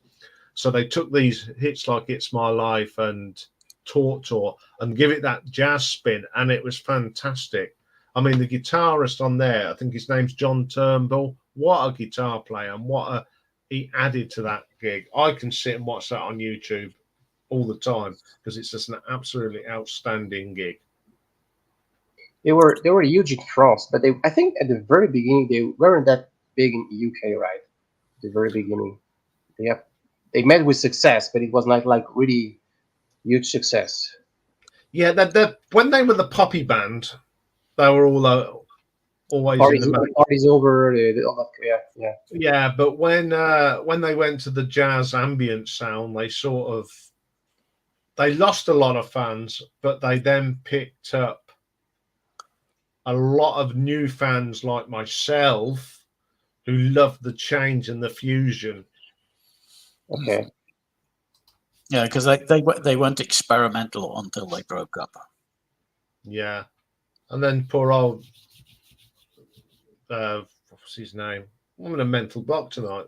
So they took these hits like It's My Life and Talk Tour and give it that jazz spin, and it was fantastic. I mean, the guitarist on there, I think his name's John Turnbull. What a guitar player, and he added to that gig. I can sit and watch that on YouTube all the time because it's just an absolutely outstanding gig. They were huge in France, but I think at the very beginning they weren't that big in the UK, right? At the very beginning, they met with success, but it was not like really huge success. Yeah, when they were the poppy band, they were all always Parties, in the parties over. Yeah. Yeah, but when they went to the jazz ambient sound, they lost a lot of fans, but they then picked up a lot of new fans like myself who loved the change and the fusion. Okay. Yeah, because they went experimental until they broke up. Yeah, and then poor old what's his name? I'm in a mental block tonight.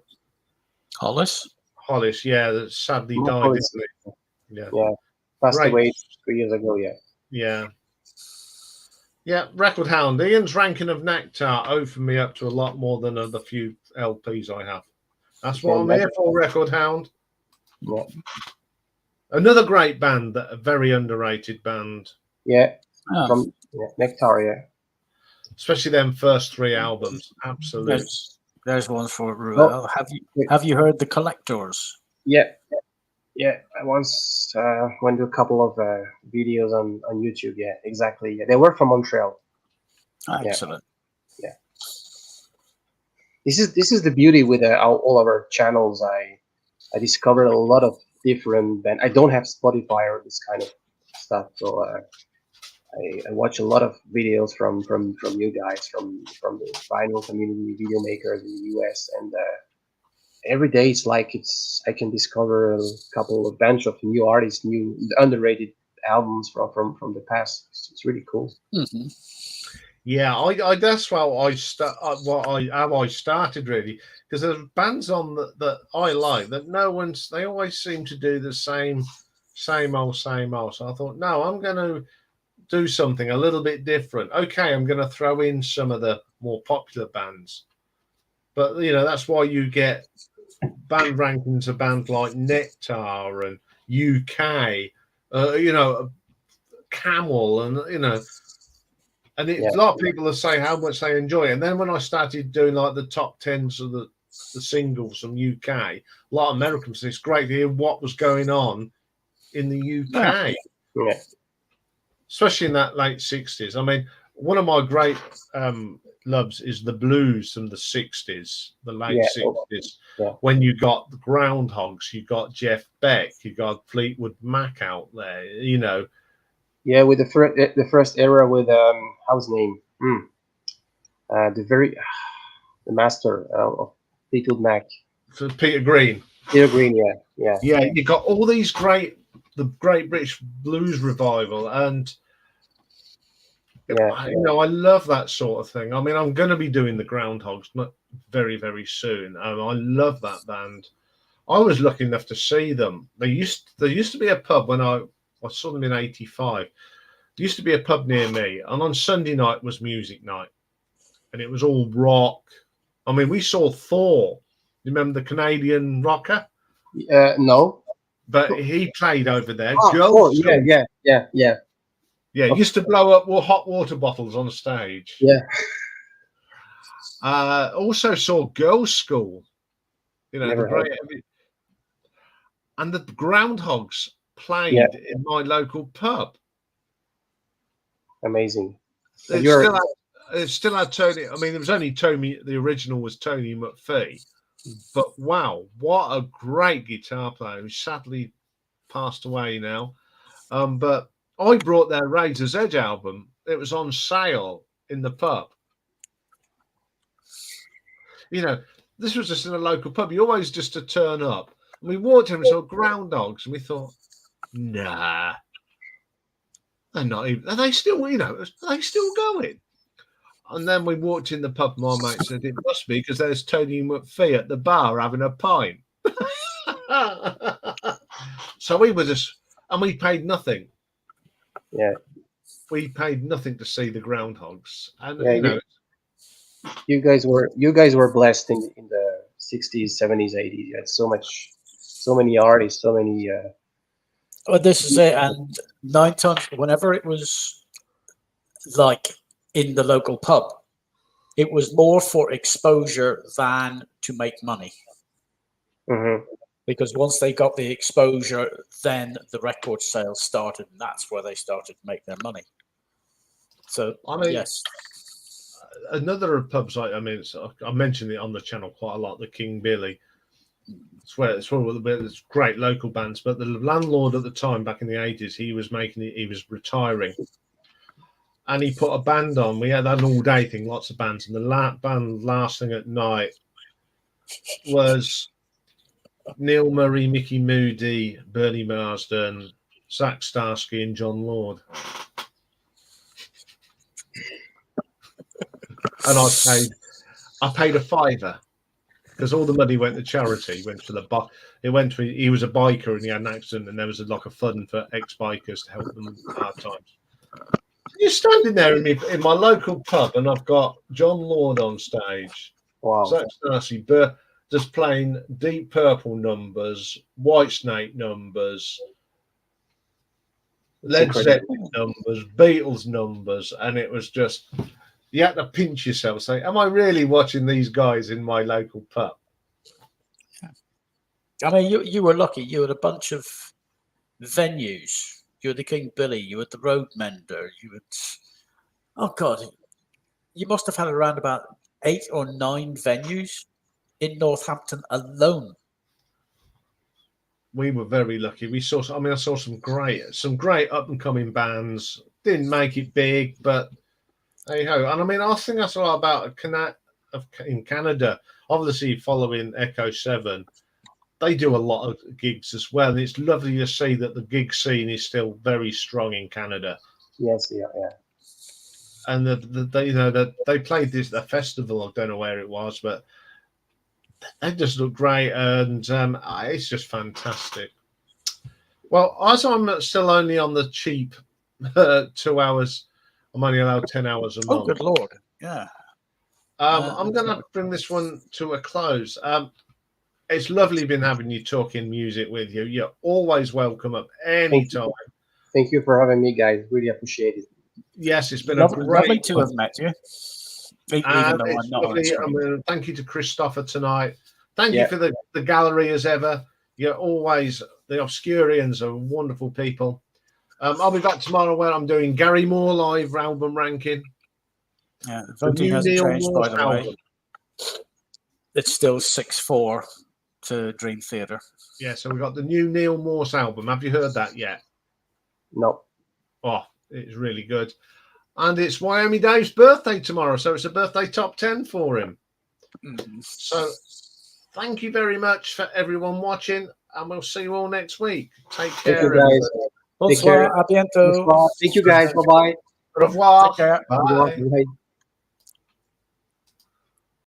Hollis? Hollis, yeah, that sadly died, Hollis. didn't he? Yeah. Yeah. Passed Right. away 3 years ago. Yeah. Yeah. Yeah, Record Hound. Ian's ranking of Nectar opened me up to a lot more than the few LPs I have. That's what I'm here for, Record Hound. Yeah. Another great band, a very underrated band. Yeah. Oh, From Nectar, yeah. Especially them first 3 albums. Absolutely. there's one for Ruel. Have you heard The Collectors? Yeah. Yeah. I once went to a couple of videos on YouTube. Yeah, exactly. Yeah. They were from Montreal. Excellent. Yeah. This is the beauty with all of our channels. I discovered a lot of different bands. I don't have Spotify or this kind of stuff, so I watch a lot of videos from you guys, from the vinyl community, video makers in the US, and every day it's like I can discover a bunch of new artists, new underrated albums from the past. It's really cool. Mm-hmm. Yeah, I that's how I started really, because there's bands on that I like that they always seem to do the same old. So I thought, no, I'm going to do something a little bit different. Okay, I'm going to throw in some of the more popular bands, but that's why you get band rankings of bands like Nectar and UK, Camel, and and a lot of people are saying how much they enjoy it. And then when I started doing like the top 10s of the singles from UK, a lot of Americans said it's great to hear what was going on in the UK. Yeah. Especially in that late 60s. I mean, one of my great loves is the blues from the 60s, the late 60s. Yeah. When you got the Groundhogs, you got Jeff Beck, you got Fleetwood Mac out there, Yeah, with the first era with how's his name? The master of Fleetwood Mac. For Peter Green. Peter Green, yeah. Yeah, you got all these the Great British Blues Revival, and I love that sort of thing. I mean, I'm going to be doing the Groundhogs not very, very soon. I love that band. I was lucky enough to see them. There used to be a pub when I saw them in '85. There used to be a pub near me, and on Sunday night was music night, and it was all rock. I mean, we saw Thor. You remember the Canadian rocker? No. But he played over there. Thor, yeah. Yeah, he used to blow up hot water bottles on stage. Yeah. Also saw Girls' School. And the Groundhogs played in my local pub. Amazing. It still had Tony. I mean, there was only Tony. The original was Tony McPhee. But wow, what a great guitar player who sadly passed away now. But I brought their Razor's Edge album. It was on sale in the pub. This was just in a local pub. You always just to turn up. And we walked in and saw Groundhogs, and we thought, nah, they're not even. Are they still? Are they still going? And then we walked in the pub. My mate said it must be because there's Tony McPhee at the bar having a pint. So we were and we paid nothing. Yeah, we paid nothing to see the Groundhogs, and you guys were blessed in the 60s, 70s, 80s. You had so many artists, so many. Well, this is it, and 9 times whenever it was like in the local pub, it was more for exposure than to make money. Mm-hmm. Because once they got the exposure, then the record sales started, and that's where they started to make their money. So, yes. Another of pubs, I mentioned it on the channel quite a lot, the King Billy. It's great local bands, but the landlord at the time, back in the 80s, he was retiring. And he put a band on. We had an all-day thing, lots of bands. And the band last thing at night was Neil Murray, Mickey Moody, Bernie Marsden, Zach Starsky, and John Lord. And I paid a $5 because all the money went to charity. He was a biker and he had an accident, and there was a fund for ex-bikers to help them in hard times. You're standing there in my local pub, and I've got John Lord on stage. Wow. Zach Starsky, just playing Deep Purple numbers, Whitesnake numbers, Led Zeppelin numbers, Beatles numbers, and it was just, you had to pinch yourself, say, am I really watching these guys in my local pub? I mean, you were lucky. You had a bunch of venues. You had the King Billy. You had the Road Mender. You had, oh God, you must have had around about 8 or 9 venues in Northampton alone. We were very lucky. We saw, I mean, I saw some great up and coming bands. Didn't make it big, but hey ho. And I mean, I think that's a lot about in Canada. Obviously, following Echo 7, they do a lot of gigs as well. And it's lovely to see that the gig scene is still very strong in Canada. Yes, yeah. And they played the festival. I don't know where it was, but they just look great, and it's just fantastic. Well, as I'm still only on the cheap 2 hours, I'm only allowed 10 hours a month. Oh, good Lord. Yeah. I'm going to bring this one to a close. It's lovely been having you talking music with you. You're always welcome up any time. Thank you for having me, guys. Really appreciate it. Yes, it's been lovely to have met you. Even though it's I'm not on screen. Thank you to Christopher tonight. Thank you for the gallery as ever. You're always, the Obscurians are wonderful people. I'll be back tomorrow where I'm doing Gary Moore live album ranking. Yeah, the voting hasn't changed, by the way. It's still 6-4 to Dream Theater. Yeah, so we've got the new Neil Morse album. Have you heard that yet? No. Oh, it's really good. And it's Wyoming Dave's birthday tomorrow, so it's a birthday top 10 for him. Mm-hmm. So thank you very much for everyone watching, and we'll see you all next week. Take care. Thank you, guys. Bonsoir, à bientôt. Thank you, guys. Bye-bye. Au revoir. Take care. Bye. Bye.